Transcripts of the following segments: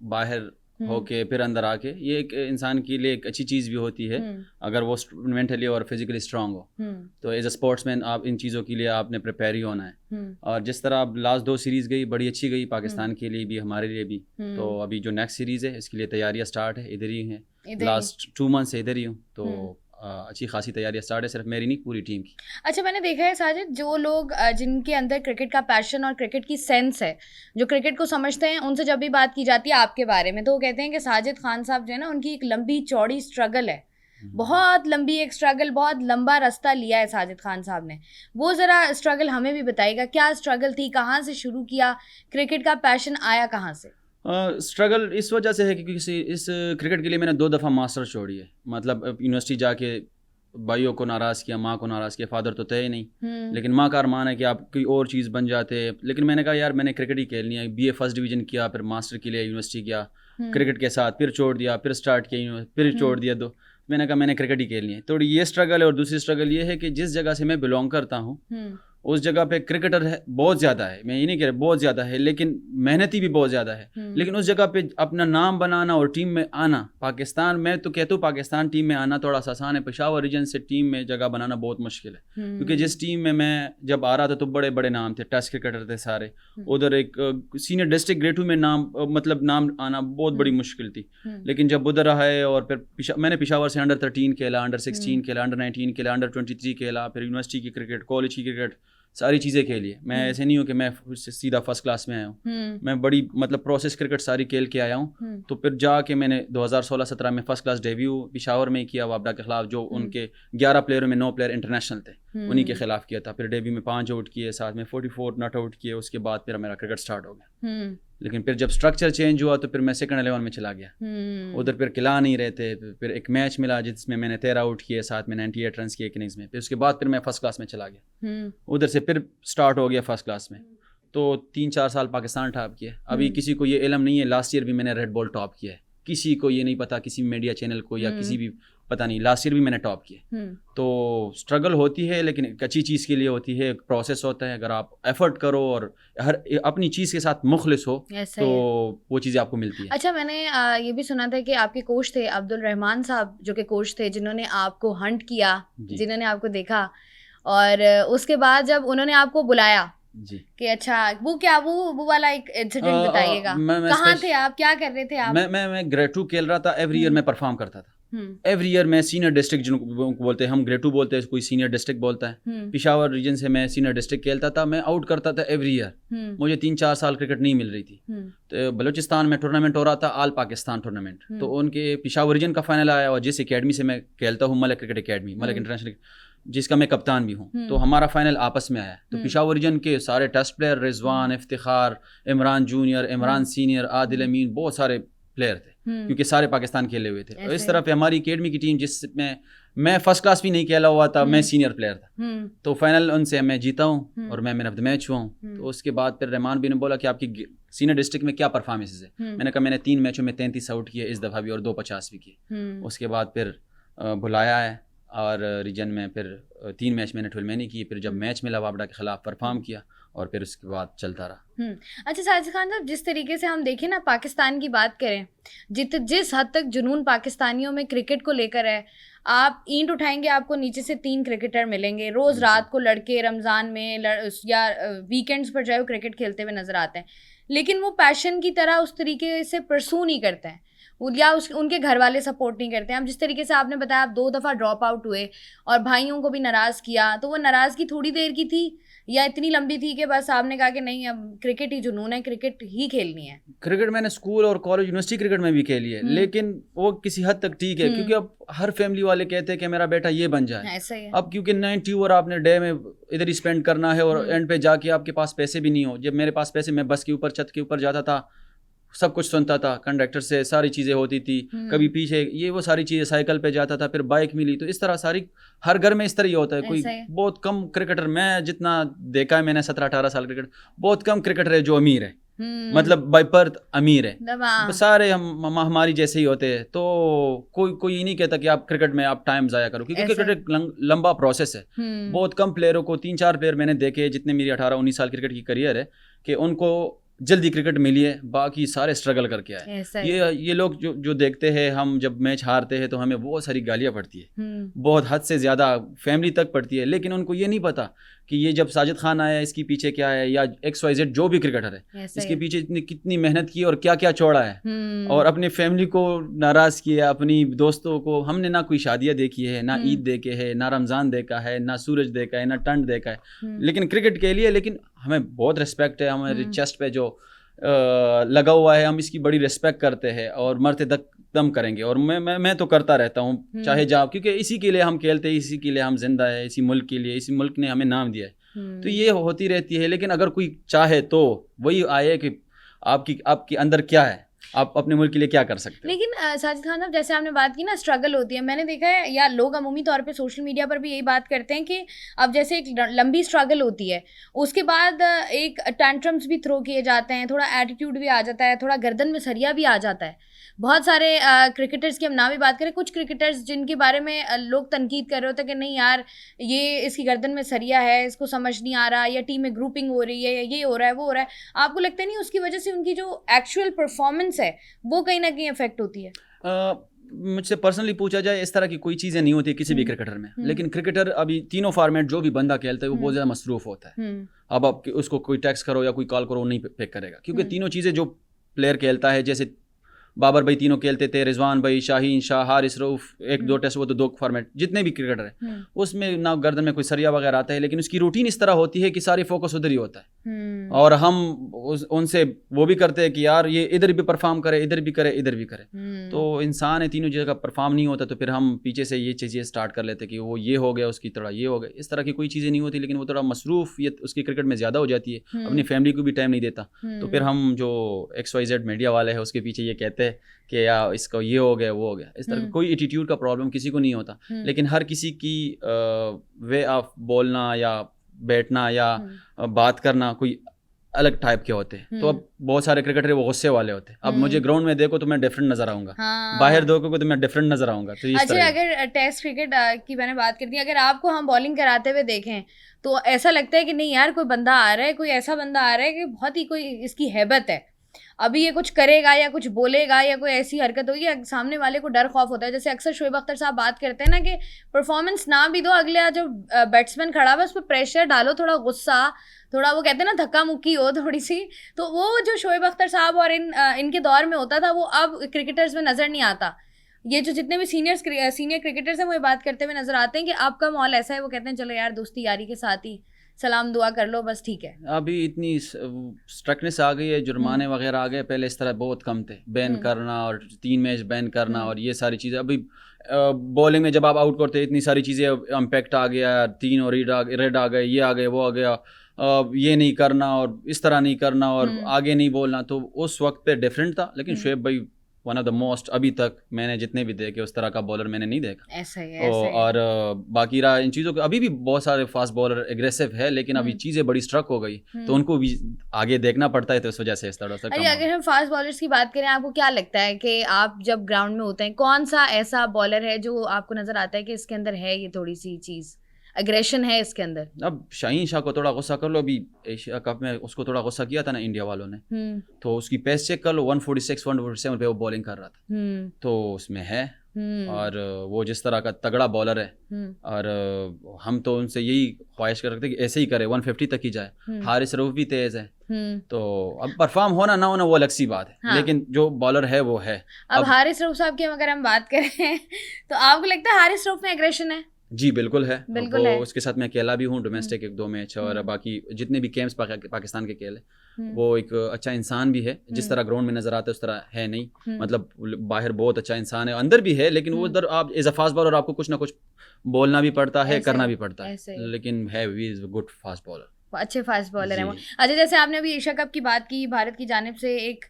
باہر ہو کے پھر اندر آ کے, یہ ایک انسان کے لیے ایک اچھی چیز بھی ہوتی ہے اگر وہ مینٹلی اور فزیکلی اسٹرانگ ہو. تو ایز اے اسپورٹس مین آپ ان چیزوں کے لیے آپ نے پریپیئر ہی ہونا ہے. اور جس طرح اب لاسٹ 2 سیریز گئی, بڑی اچھی گئی پاکستان کے لیے بھی, ہمارے لیے بھی. تو ابھی جو نیکسٹ سیریز ہے اس کے لیے تیاریاں اسٹارٹ ہے, ادھر ہی ہیں, لاسٹ 2 منتھ سے ادھر ہی ہوں. تو اچھی خاصی تیاریاں اسٹارٹ ہے, صرف میری نہیں پوری ٹیم کی. اچھا, میں نے دیکھا ہے ساجد, جو لوگ جن کے اندر کرکٹ کا پیشن اور کرکٹ کی سینس ہے, جو کرکٹ کو سمجھتے ہیں, ان سے جب بھی بات کی جاتی ہے آپ کے بارے میں تو وہ کہتے ہیں کہ ساجد خان صاحب جو ہے نا, ان کی ایک لمبی چوڑی اسٹرگل ہے, بہت لمبی ایک اسٹرگل, بہت لمبا راستہ لیا ہے ساجد خان صاحب نے. وہ ذرا اسٹرگل ہمیں بھی بتائیے گا, کیا اسٹرگل تھی, کہاں سے شروع کیا, کرکٹ کا پیشن آیا کہاں سے؟ اسٹرگل اس وجہ سے ہے کہ اس کرکٹ کے لیے میں نے 2 دفعہ ماسٹر چھوڑی ہے. مطلب یونیورسٹی جا کے بھائیوں کو ناراض کیا, ماں کو ناراض کیا, فادر تو تھے ہی نہیں, لیکن ماں کا ارمان ہے کہ آپ کوئی اور چیز بن جاتے. لیکن میں نے کہا یار میں نے کرکٹ ہی کھیلنی ہے. BA فرسٹ ڈویژن کیا, پھر ماسٹر کے لیے یونیورسٹی کیا کرکٹ کے ساتھ, پھر چھوڑ دیا, پھر اسٹارٹ کیا, پھر چھوڑ دیا. میں نے کہا میں نے کرکٹ ہی کھیلنی ہے. تو یہ اسٹرگل ہے. اور دوسری اسٹرگل یہ ہے کہ جس جگہ سے میں بلانگ کرتا ہوں اس جگہ پہ کرکٹر ہے بہت زیادہ ہے, میں یہ نہیں کہہ رہا بہت زیادہ ہے, لیکن محنتی بھی بہت زیادہ ہے. لیکن اس جگہ پہ اپنا نام بنانا اور ٹیم میں آنا, پاکستان میں تو کہتا ہوں پاکستان ٹیم میں آنا تھوڑا سا آسان ہے, پشاور ریجن سے ٹیم میں جگہ بنانا بہت مشکل ہے. کیونکہ جس ٹیم میں جب آ رہا تھا تو بڑے بڑے نام تھے, ٹیسٹ کرکٹر تھے سارے. ادھر ایک سینئر ڈسٹرکٹ گریڈ 2 میں نام آنا بہت بڑی مشکل تھی. لیکن جب ادھر آئے اور پھر میں نے پشاور سے انڈر 13 کھیلا, انڈر 16 کھیلا, انڈر 19 کھیلا, انڈر 23 کھیلا, پھر یونیورسٹی کی کرکٹ, کالج کی کرکٹ, ساری چیزیں کھیلی ہے. میں ایسے نہیں ہوں کہ میں سیدھا فرسٹ کلاس میں آیا ہوں, میں بڑی مطلب پروسیس کرکٹ ساری کھیل کے آیا ہوں. تو پھر جا کے میں نے 2016-17 میں فرسٹ کلاس ڈیبیو پشاور میں کیا, وابڈا کے خلاف, جو ان کے 11 پلیئروں میں 9 پلیئر انٹرنیشنل تھے, انہی کے خلاف کیا تھا. پھر ڈیبیو میں 5 آؤٹ کیے, ساتھ میں 44 ناٹ آؤٹ کیے. اس کے بعد پھر میرا کرکٹ سٹارٹ ہو گیا. لیکن پھر جب اسٹرکچر چینج ہوا تو پھر میں سیکنڈ 11 میں چلا گیا. ادھر پھر کھلا نہیں رہے تھے. پھر ایک میچ ملا جس میں نے 13 آؤٹ کیے, ساتھ میں 98 رنس کیے ایک اننگز میں. پھر اس کے بعد پھر میں فرسٹ کلاس میں چلا گیا. ادھر سے پھر سٹارٹ ہو گیا فرسٹ کلاس میں. تو 3-4 سال پاکستان ٹاپ کیا. ابھی کسی کو یہ علم نہیں ہے, لاسٹ ایئر بھی میں نے ریڈ بال ٹاپ کیا ہے. کسی کو یہ نہیں پتا, کسی میڈیا چینل کو یا کسی بھی پتہ نہیں, لاسٹ ایئر بھی میں نے ٹاپ کیا. تو اسٹرگل ہوتی ہے, لیکن ایک اچھی چیز کے لیے ہوتی ہے, ایک پروسیس ہوتا ہے. اگر آپ ایفرٹ کرو اور ہر اپنی چیز کے ساتھ مخلص ہو تو وہ چیزیں آپ کو ملتی ہے. اچھا, میں نے یہ بھی سنا تھا کہ آپ کے کوچ تھے عبد الرحمان صاحب, جو کہ کوچ تھے جنہوں نے آپ کو ہنٹ کیا, جنہوں نے آپ کو دیکھا, اور اس کے بعد جب انہوں نے آپ کو بلایا جی کہ اچھا وہ کیا وہ والا ایک انسیڈنٹ بتائیے گا, کہاں تھے آپ, کیا کر رہے تھے آپ؟ میں گریڈ 2 کھیل رہا تھا. ایوری ایئر میں پرفارم کرتا تھا. ایوری ایئر میں سینئر ڈسٹرکٹ جن کو بولتے ہیں, ہم گریڈ 2 بولتے ہیں, کوئی سینئر ڈسٹرکٹ بولتا ہے. پشاور ریجن سے میں سینئر ڈسٹرکٹ کھیلتا تھا. میں آؤٹ کرتا تھا ایوری ایئر. مجھے 3-4 سال کرکٹ نہیں مل رہی تھی. تو بلوچستان میں ٹورنامنٹ ہو رہا تھا, آل پاکستان ٹورنامنٹ. تو ان کے پشاور ریجن کا فائنل آیا, اور جس اکیڈمی سے میں کھیلتا ہوں, ملک کرکٹ اکیڈمی, ملک انٹرنیشنل, جس کا میں کپتان بھی ہوں. تو ہمارا فائنل آپس میں آیا. تو پشاور ریجن کے سارے ٹیسٹ پلیئر, رضوان, افتخار, عمران جونیئر, عمران سینئر, عادل امین, بہت سارے پلیئر تھے, کیونکہ سارے پاکستان کھیلے ہوئے تھے. اس طرح پہ ہماری اکیڈمی کی ٹیم, جس میں فرسٹ کلاس بھی نہیں کھیلا ہوا تھا, میں سینئر پلیئر تھا. تو فائنل ان سے میں جیتا ہوں, اور میں مین آف دا میچ ہوا ہوں. تو اس کے بعد پھر رحمان بھی نے بولا کہ آپ کی سینئر ڈسٹرکٹ میں کیا پرفارمنسز ہے. میں نے کہا میں نے 3 میچوں میں 33 آؤٹ کیے اس دفعہ بھی, اور 2 50 بھی کیے. اس کے بعد پھر بلایا ہے, اور ریجن میں پھر 3 میچ میں نے 12 میں نہیں کی. پھر جب میچ ملا وابڈا کے خلاف پرفارم کیا, اور پھر اس کے بعد چلتا رہا. اچھا ساجد خان صاحب, جس طریقے سے ہم دیکھیں نا, پاکستان کی بات کریں, جس حد تک جنون پاکستانیوں میں کرکٹ کو لے کر ہے, آپ اینٹ اٹھائیں گے آپ کو نیچے سے 3 کرکٹر ملیں گے روز رات کو, لڑکے رمضان میں یا ویکینڈز پر جو ہے وہ کرکٹ کھیلتے ہوئے نظر آتے ہیں. لیکن وہ پیشن کی طرح اس طریقے سے پرسو نہیں کرتے ہیں, یا ان کے گھر والے سپورٹ نہیں کرتے ہیں. اب جس طریقے سے آپ نے بتایا آپ 2 دفعہ ڈراپ آؤٹ ہوئے اور بھائیوں کو بھی ناراض کیا, تو وہ ناراضگی تھوڑی دیر کی تھی یا اتنی لمبی تھی کہ بس آپ نے کہا کہ نہیں اب کرکٹ ہی جنون ہے, کرکٹ ہی کھیلنی ہے؟ کرکٹ میں نے اسکول اور کالج یونیورسٹی کرکٹ میں بھی کھیلی ہے, لیکن وہ کسی حد تک ٹھیک ہے, کیونکہ اب ہر فیملی والے کہتے ہیں کہ میرا بیٹا یہ بن جائے. ایسا ہی ہے. اب کیونکہ 90 اوور آپ نے ڈے میں ادھر ہی اسپینڈ کرنا ہے, اور اینڈ پہ جا کے آپ کے پاس پیسے بھی نہیں ہو. جب میرے پاس پیسے, میں بس کے اوپر, چھت کے اوپر جاتا تھا, سب کچھ سنتا تھا, کنڈکٹر سے ساری چیزیں ہوتی تھی, کبھی پیچھے یہ وہ ساری چیزیں, سائیکل پہ جاتا تھا, پھر بائک ملی. تو اس طرح ساری ہر گھر میں اس طرح ہی ہوتا ہے. کوئی بہت کم کرکٹر, میں جتنا دیکھا ہے میں نے 17-18 سال کرکٹ, بہت کم کرکٹر ہے جو امیر ہے, مطلب بائی برتھ امیر ہے. سارے ہماری جیسے ہی ہوتے ہیں. تو کوئی نہیں کہتا کہ آپ کرکٹ میں آپ ٹائم ضائع کرو, کیونکہ کرکٹ ایک لمبا پروسیس ہے. بہت کم پلیئروں کو, 3-4 پلیئر میں نے دیکھے جتنے میری 18-19 سال کرکٹ کی کریئر ہے, کہ ان کو جلدی کرکٹ ملی ہے, باقی سارے اسٹرگل کر کے آئے. یہ لوگ جو دیکھتے ہیں, ہم جب میچ ہارتے ہیں تو ہمیں بہت ساری گالیاں پڑتی ہے, بہت حد سے زیادہ فیملی تک پڑتی ہے, لیکن ان کو یہ نہیں پتا کہ یہ جب ساجد خان آیا اس کے پیچھے کیا ہے, یا XYZ جو بھی کرکٹر ہے اس کے پیچھے کتنی محنت کی اور کیا کیا چھوڑا ہے, اور اپنی فیملی کو ناراض کیا, اپنی دوستوں کو. ہم نے نہ کوئی شادیاں دیکھی ہے, نہ عید دیکھے ہے, نہ رمضان دیکھا ہے, نہ سورج دیکھا ہے, نہ ٹنڈ دیکھا ہے, لیکن کرکٹ کے لیے لیکن ہمیں بہت ریسپیکٹ ہے. ہمارے چیسٹ پہ جو لگا ہوا ہے ہم اس کی بڑی ریسپیکٹ کرتے ہیں اور مرتے دم کریں گے, اور میں تو کرتا رہتا ہوں چاہے جاؤ, کیونکہ اسی کے لیے ہم کھیلتے ہیں, اسی کے لیے ہم زندہ ہے, اسی ملک کے لیے, اسی ملک نے ہمیں نام دیا ہے. تو یہ ہوتی رہتی ہے, لیکن اگر کوئی چاہے تو وہی آئے کہ آپ کے اندر کیا ہے, آپ اپنے ملک کے لیے کیا کر سکتے ہیں. لیکن ساجد خان صاحب جیسے آپ نے بات کی نا, اسٹرگل ہوتی ہے, میں نے دیکھا ہے, یا لوگ عمومی طور پہ سوشل میڈیا پر بھی یہی بات کرتے ہیں کہ اب جیسے ایک لمبی اسٹرگل ہوتی ہے, اس کے بعد ایک ٹینٹرمس بھی تھرو کیے جاتے ہیں, تھوڑا ایٹیٹیوڈ بھی آ جاتا ہے, تھوڑا گردن میں سریا بھی آ جاتا ہے. بہت سارے کرکٹرز کی ہم نام بھی بات کریں, کچھ کرکٹرز جن کے بارے میں لوگ تنقید کر رہے ہوتے ہیں کہ نہیں یار یہ اس کی گردن میں سریا ہے, اس کو سمجھ نہیں آ رہا, یا ٹیم میں گروپنگ ہو رہی ہے, یا یہ ہو رہا ہے وہ ہو رہا ہے. آپ کو لگتا نہیں اس کی وجہ سے ان کی جو ایکچوئل پرفارمنس ہے وہ کہیں نہ کہیں افیکٹ ہوتی ہے؟ مجھ سے پرسنلی پوچھا جائے, اس طرح کی کوئی چیزیں نہیں ہوتی کسی بھی کرکٹر میں, لیکن کرکٹر ابھی تینوں فارمیٹ جو بھی بندہ کھیلتا ہے وہ بہت زیادہ مصروف ہوتا ہے. اب آپ اس کو کوئی ٹیکسٹ کرو یا کوئی کال کرو نہیں پک کرے گا, کیونکہ تینوں چیزیں جو پلیئر کھیلتا ہے, جیسے بابر بھائی تینوں کھیلتے تھے, رضوان بھائی, شاہین شاہ, حارث رؤف, ایک دو ٹیسٹ, وہ تو دو فارمیٹ, جتنے بھی کرکٹر ہیں اس میں نہ گردن میں کوئی سریا وغیرہ آتا ہے, لیکن اس کی روٹین اس طرح ہوتی ہے کہ ساری فوکس ادھر ہی ہوتا ہے. اور ہم ان سے وہ بھی کرتے ہیں کہ یار یہ ادھر بھی پرفارم کرے, ادھر بھی کرے, ادھر بھی کرے. تو انسان ہے, تینوں جگہ پرفارم نہیں ہوتا تو پھر ہم پیچھے سے یہ چیزیں اسٹارٹ کر لیتے کہ وہ یہ ہو گیا, اس کی تھوڑا یہ ہو گیا. اس طرح کی کوئی چیزیں نہیں ہوتی, لیکن وہ تھوڑا مصروفیت اس کی کرکٹ میں زیادہ ہو جاتی ہے, اپنی فیملی کو بھی ٹائم نہیں دیتا. تو پھر ہم جو XYZ میڈیا والے ہیں اس کے پیچھے یہ کہتے ہیں کہ یا اس کو یہ ہو گیا وہ ہو گیا. اس طرح کوئی ایٹیٹیوڈ کا پرابلم کسی کو نہیں ہوتا, لیکن ہر کسی کی وے آف بولنا یا بیٹھنا یا بات کرنا کوئی الگ ٹائپ کے ہوتے ہیں. تو اب بہت سارے کرکٹر وہ غصے والے ہوتے ہیں. اب مجھے گراؤنڈ میں دیکھو تو میں ڈفرینٹ نظر آؤں گا, باہر دیکھو گے تو میں ڈفرینٹ نظر آؤں گا. تو اچھا, اگر ٹیسٹ کرکٹ کی میں نے بات کر دی, اگر آپ کو ہم بالنگ کراتے ہوئے دیکھیں تو ایسا لگتا ہے کہ نہیں یار کوئی بندہ آ رہا ہے, کوئی ایسا بندہ آ رہا ہے کہ بہت ہی کوئی اس کی ہیبت ہے, ابھی یہ کچھ کرے گا یا کچھ بولے گا یا کوئی ایسی حرکت ہوگی, سامنے والے کو ڈر خوف ہوتا ہے. جیسے اکثر شعیب اختر صاحب بات کرتے ہیں نا کہ پرفارمنس نہ بھی دو, اگلے جو بیٹسمین کھڑا ہوا اس پہ پریشر ڈالو, تھوڑا غصہ, تھوڑا وہ کہتے ہیں نا دھکا مکی ہو تھوڑی سی. تو وہ جو شعیب اختر صاحب اور ان کے دور میں ہوتا تھا وہ اب کرکٹرز میں نظر نہیں آتا. یہ جو جتنے بھی سینئر کرکٹرز ہیں وہ یہ بات کرتے ہوئے نظر آتے ہیں کہ آپ کا ماحول ایسا ہے, وہ کہتے ہیں چلو یار دوستی یاری کے ساتھ ہی سلام دعا کر لو بس ٹھیک ہے. ابھی اتنی اسٹرکنیس آ گئی ہے, جرمانے وغیرہ آ گئے, پہلے اس طرح بہت کم تھے. بین کرنا اور 3 میچ بین کرنا اور یہ ساری چیزیں. ابھی بولنگ میں جب آپ آؤٹ کرتے اتنی ساری چیزیں, امپیکٹ آ گیا, 3 اور ریڈ آ گئے, یہ آ گئے, وہ آ گیا, یہ نہیں کرنا اور اس طرح نہیں کرنا اور آگے نہیں بولنا. تو اس وقت پہ ڈفرینٹ تھا, لیکن شعیب بھائی ون آف دا موسٹ, ابھی تک میں نے جتنے بھی دیکھے اس طرح کا بالر میں نے نہیں دیکھا. ایسا ہی اور باقی رہا ان چیزوں کو, ابھی بھی بہت سارے فاسٹ بالر اگریسو ہے, لیکن ابھی چیزیں بڑی اسٹرک ہو گئی تو ان کو بھی آگے دیکھنا پڑتا ہے, تو اس وجہ سے اس طرح سے. اگر ہم فاسٹ بالرس کی بات کریں, آپ کو کیا لگتا ہے کہ آپ جب گراؤنڈ میں ہوتے ہیں کون سا ایسا بالر ہے جو آپ کو نظر آتا ہے کہ اس کے اندر ہے یہ تھوڑی سی چیز, اگریشن ہے اس کے اندر؟ اب شاہین شاہ کو تھوڑا غصہ کر لو, ابھی ایشیا کپ میں اس کو تھوڑا غصہ کیا تھا نا انڈیا والوں نے, تو اس کی پیس چیک کر لو, 146 147 پہ وہ بالنگ کر رہا تھا, تو اس میں ہے. اور وہ جس طرح کا تگڑا بالر ہے, اور ہم تو ان سے یہی خواہش کر رکھتے کہ ایسے ہی کرے, 150 تک ہی جائے. حارث رؤف بھی تیز ہے, تو اب پرفارم ہونا نہ ہونا وہ الگ سی بات ہے, لیکن جو بالر ہے وہ ہے. اب حارث رؤف صاحب کی اگر ہم بات کریں تو آپ کو لگتا ہے حارث رؤف میں اگریشن ہے؟ جی بالکل ہے, وہ اس کے ساتھ میں اکیلا بھی ہوں, ڈومیسٹک 1-2 میچ, اور باقی جتنے بھی گیمز پاکستان کے کھیلے, وہ ایک اچھا انسان بھی ہے. جس طرح گراؤنڈ میں نظر آتا ہے اس طرح ہے نہیں, مطلب باہر بہت اچھا انسان ہے, اندر بھی ہے, لیکن وہ ادھر آپ ایز اے فاسٹ بالر آپ کو کچھ نہ کچھ بولنا بھی پڑتا ہے, کرنا بھی پڑتا ہے, لیکن ہے وی از گڈ فاسٹ بالر, اچھے فاسٹ بالر ہیں وہ. اچھا, جیسے آپ نے ابھی ایشیا کپ کی بات کی, بھارت کی جانب سے ایک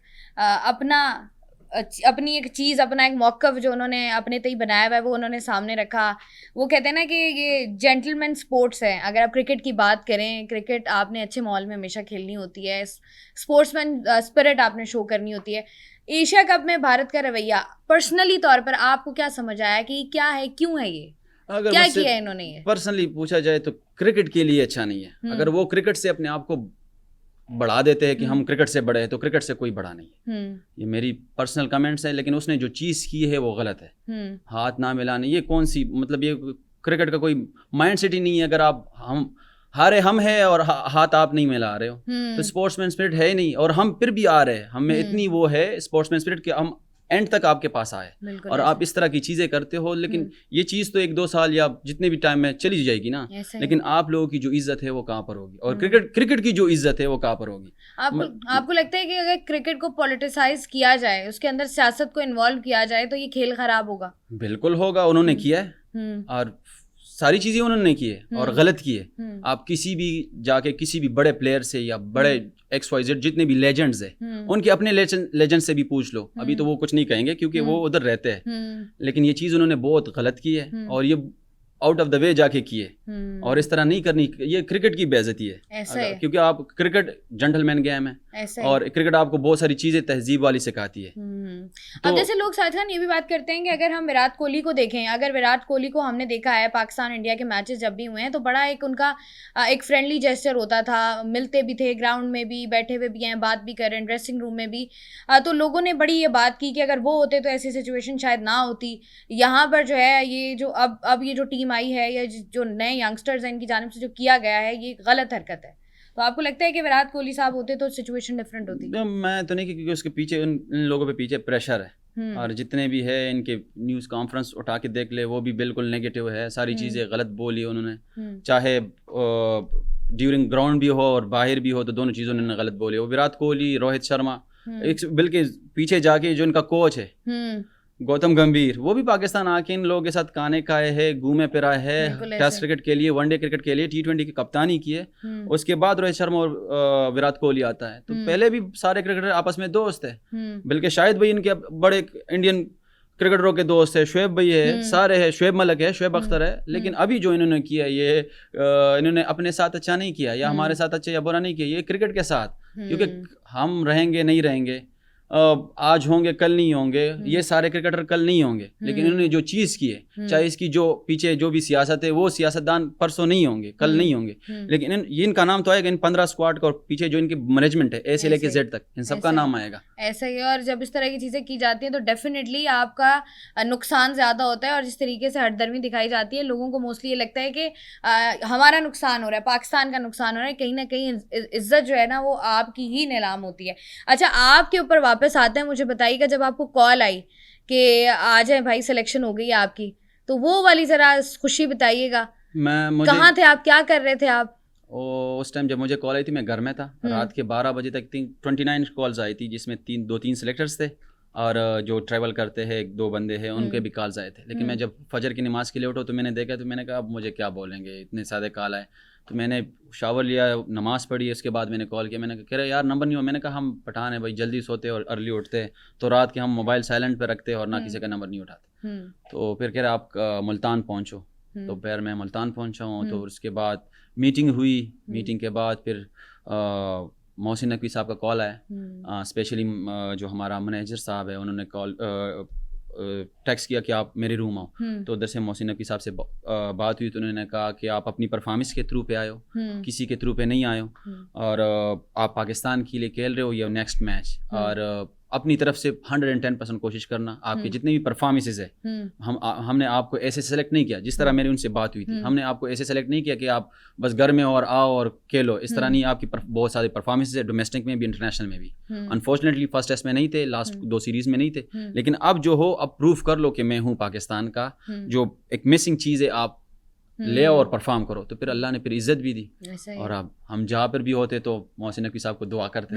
اپنی ایک چیز, اپنا ایک موقف جو انہوں نے اپنے تئیں بنایا ہوا ہے وہ انہوں نے سامنے رکھا. وہ کہتے ہیں نا کہ یہ جینٹل مین اسپورٹس ہے. اگر آپ کرکٹ کی بات کریں, کرکٹ آپ نے اچھے ماحول میں ہمیشہ کھیلنی ہوتی ہے, اسپورٹس مین اسپرٹ آپ نے شو کرنی ہوتی ہے. ایشیا کپ میں بھارت کا رویہ پرسنلی طور پر آپ کو کیا سمجھ آیا کہ کیا ہے, کیوں ہے, یہ کیا کیا ہے انہوں نے؟ یہ پرسنلی پوچھا جائے تو کرکٹ کے لیے اچھا نہیں ہے. اگر وہ کرکٹ سے اپنے آپ کو بڑھا دیتے ہیں کہ ہم کرکٹ سے بڑے ہیں, تو کرکٹ سے کوئی بڑا نہیں ہے. یہ میری پرسنل کمنٹس ہیں, لیکن اس نے جو چیز کی ہے وہ غلط ہے. ہاتھ نہ ملانے, یہ کون سی مطلب یہ کرکٹ کا کوئی مائنڈ سیٹ ہی نہیں ہے. اگر آپ ہم ہے اور ہاتھ آپ نہیں ملا رہے ہو تو اسپورٹس مین اسپرٹ ہے ہی نہیں. اور ہم پھر بھی آ رہے ہیں, ہم میں اتنی وہ ہے اسپورٹس مین اسپرٹ کہ ہم اینڈ تک آپ کے پاس آئے, اور آپ اس طرح کی چیزیں کرتے ہو. لیکن یہ چیز تو 1-2 سال یا جتنے بھی ٹائم میں چلی جائے گی نا, لیکن آپ لوگوں کی جو عزت ہے وہ کہاں پر ہوگی, اور کرکٹ کی جو عزت ہے وہ کہاں پر ہوگی. آپ کو لگتا ہے کہ اگر کرکٹ کو پولیٹیسائز کیا جائے, اس کے اندر سیاست کو انوالو کیا جائے, تو یہ کھیل خراب ہوگا؟ بالکل ہوگا. انہوں نے کیا ہے, اور ساری چیزیں انہوں نے کی ہے اور غلط کی ہے. آپ کسی بھی جا کے کسی بھی بڑے پلیئر سے یا بڑے XYZ جتنے بھی لیجنڈز ہیں, ان کے اپنے لیجنڈ سے بھی پوچھ لو. ابھی تو وہ کچھ نہیں کہیں گے کیونکہ وہ ادھر رہتے ہیں, لیکن یہ چیز انہوں نے بہت غلط کی ہے, اور یہ آؤٹ آف دا وے جا کے کیے. اور اس طرح نہیں کرنی, یہ کرکٹ کی بے عزتی ہے, کیونکہ آپ کرکٹ جنٹل مین گیم ہے, اور کرکٹ آپ کو بہت ساری چیزیں تہذیب والی سکھاتی ہے. اب جیسے لوگ ساتھ خان یہ بھی بات کرتے ہیں کہ اگر ہم وراٹ کوہلی کو دیکھیں, اگر وراٹ کوہلی کو ہم نے دیکھا ہے پاکستان انڈیا کے میچز جب بھی ہوئے ہیں تو بڑا ایک ان کا ایک فرینڈلی جیسچر ہوتا تھا, ملتے بھی تھے, گراؤنڈ میں بھی بیٹھے ہوئے بھی ہیں, بات بھی کر رہے ہیں, ڈریسنگ روم میں بھی. تو لوگوں نے بڑی یہ بات کی کہ اگر وہ ہوتے تو ایسی سچویشن شاید نہ ہوتی. یہاں پر جو ہے یہ جو اب یہ جو ٹیم آئی ہے یا جو نئے ینگسٹرز ہیں ان کی جانب سے جو کیا گیا ہے یہ غلط حرکت ہے. تو آپ کو لگتا ہے کہ وراٹ کوہلی صاحب ہوتے تو سچویشن ڈفرینٹ ہوتی؟ میں تو نہیں, کیونکہ اس کے پیچھے ان لوگوں پہ پیچھے پریشر ہے, اور جتنے بھی ہے ان کے نیوز کانفرنس اٹھا کے دیکھ لے, وہ بھی بالکل نیگیٹو ہے. ساری چیزیں غلط بولی انہوں نے, چاہے ڈیورنگ گراؤنڈ بھی ہو اور باہر بھی ہو, تو دونوں چیزوں نے غلط بولی. وہ وراٹ کوہلی, روہت شرما, بلکہ پیچھے جا کے جو ان کا کوچ ہے گوتم گمبھیر, وہ بھی پاکستان آ کے ان لوگوں کے ساتھ کھانے کھائے ہے, گھومے پھرا ہے, ٹیسٹ کرکٹ کے لیے, ون ڈے کرکٹ کے لیے, T20 کی کپتانی کی ہے. اس کے بعد روہت شرما اور وراٹ کوہلی آتا ہے. تو پہلے بھی سارے کرکٹر آپس میں دوست ہیں, بلکہ شاید بھائی ان کے بڑے انڈین کرکٹروں کے دوست ہے, شعیب بھائی ہے, سارے ہیں, شعیب ملک ہے, شعیب اختر ہے. لیکن ابھی جو انہوں نے کیا یہ انہوں نے اپنے ساتھ اچھا نہیں کیا, یا ہمارے ساتھ اچھا یا برا نہیں کیا, یہ کرکٹ کے ساتھ, کیونکہ ہم رہیں گے نہیں رہیں گے, آج ہوں گے کل نہیں ہوں گے, یہ سارے کرکٹر کل نہیں ہوں گے, لیکن انہوں نے جو چیز کی ہے, چاہے اس کی جو پیچھے جو بھی سیاست ہے, وہ سیاستدان پرسوں نہیں ہوں گے, کل نہیں ہوں گے, لیکن ان کا نام تو آئے گا, ان 15 اسکواڈ کا, اور پیچھے جو ان کی مینجمنٹ ہے A سے لے کے Z تک, ان سب کا نام آئے گا. ایسا ہی. اور جب اس طرح کی چیزیں کی جاتی ہیں تو ڈیفینیٹلی آپ کا نقصان زیادہ ہوتا ہے, اور جس طریقے سے ہٹ درمی دکھائی جاتی ہے, لوگوں کو موسٹلی یہ لگتا ہے کہ ہمارا نقصان ہو رہا ہے, پاکستان کا نقصان ہو رہا ہے, کہیں نہ کہیں عزت جو ہے نا وہ آپ کی ہی نیلام ہوتی ہے. اچھا, آپ کے اوپر واپس آتے ہیں, مجھے بتائیے گا جب آپ کو کال آئی کہ آ جائیں بھائی سلیکشن ہو گئی آپ کی, تو وہ والی ذرا خوشی بتائیے گا. کہاں تھے آپ, کیا کر رہے تھے آپ؟ اس ٹائم جب مجھے کال آئی تھی میں گھر میں تھا, رات کے 12 بجے تک 29 کالز آئی تھی, جس میں 2-3 سلیکٹرز تھے, اور جو ٹریول کرتے ہیں 1-2 بندے ہیں ان کے بھی کالز آئے تھے. لیکن میں جب فجر کی نماز کے لیے اٹھا تو میں نے دیکھا, تو میں نے کہا اب مجھے کیا بولیں گے, اتنے سارے کال آئے. تو میں نے شاور لیا, نماز پڑھی, اس کے بعد میں نے کال کیا. میں نے کہا کہہ رہے یار نمبر نہیں ہو. میں نے کہا ہم پٹھان ہیں بھائی, جلدی سوتے اور ارلی اٹھتے, تو رات کے ہم موبائل سائلنٹ پہ رکھتے اور نہ کسی کا نمبر نہیں اٹھاتے. تو پھر کہہ رہے آپ ملتان پہنچو. تو پھر میں ملتان پہنچا ہوں. تو اس کے بعد میٹنگ ہوئی, میٹنگ کے بعد پھر محسن نقوی صاحب کا کال آیا, اسپیشلی جو ہمارا منیجر صاحب ہے انہوں نے کال ٹیکسٹ کیا کہ آپ میرے روم آؤ. تو ادھر سے محسن نقوی صاحب سے بات ہوئی, تو انہوں نے کہا کہ آپ اپنی پرفارمنس کے تھرو پہ آئے ہو, کسی کے تھرو پہ نہیں آئے ہو, اور آپ پاکستان کے لیے کھیل رہے ہو یہ نیکسٹ میچ, اور اپنی طرف سے 110% کوشش کرنا. آپ کی جتنے بھی پرفارمنسز ہے, ہم نے آپ کو ایسے سلیکٹ نہیں کیا جس طرح میری ان سے بات ہوئی تھی. ہم نے آپ کو ایسے سلیکٹ نہیں کیا کہ آپ بس گھر میں اور آؤ اور کھیلو, اس طرح نہیں. آپ کی بہت سارے پرفارمنسز ہے, ڈومیسٹک میں بھی انٹرنیشنل میں بھی. انفارچونیٹلی فرسٹ ٹیسٹ میں نہیں تھے, لاسٹ 2 سیریز میں نہیں تھے, لیکن اب جو ہو اب پروف کر لو کہ میں ہوں پاکستان کا. جو ایک مسنگ چیز ہے آپ لے اور پرفارم کرو. تو پھر اللہ نے پھر عزت بھی دی. اور اب ہم جہاں پر بھی ہوتے تو محسن نقوی صاحب کو دعا کرتے,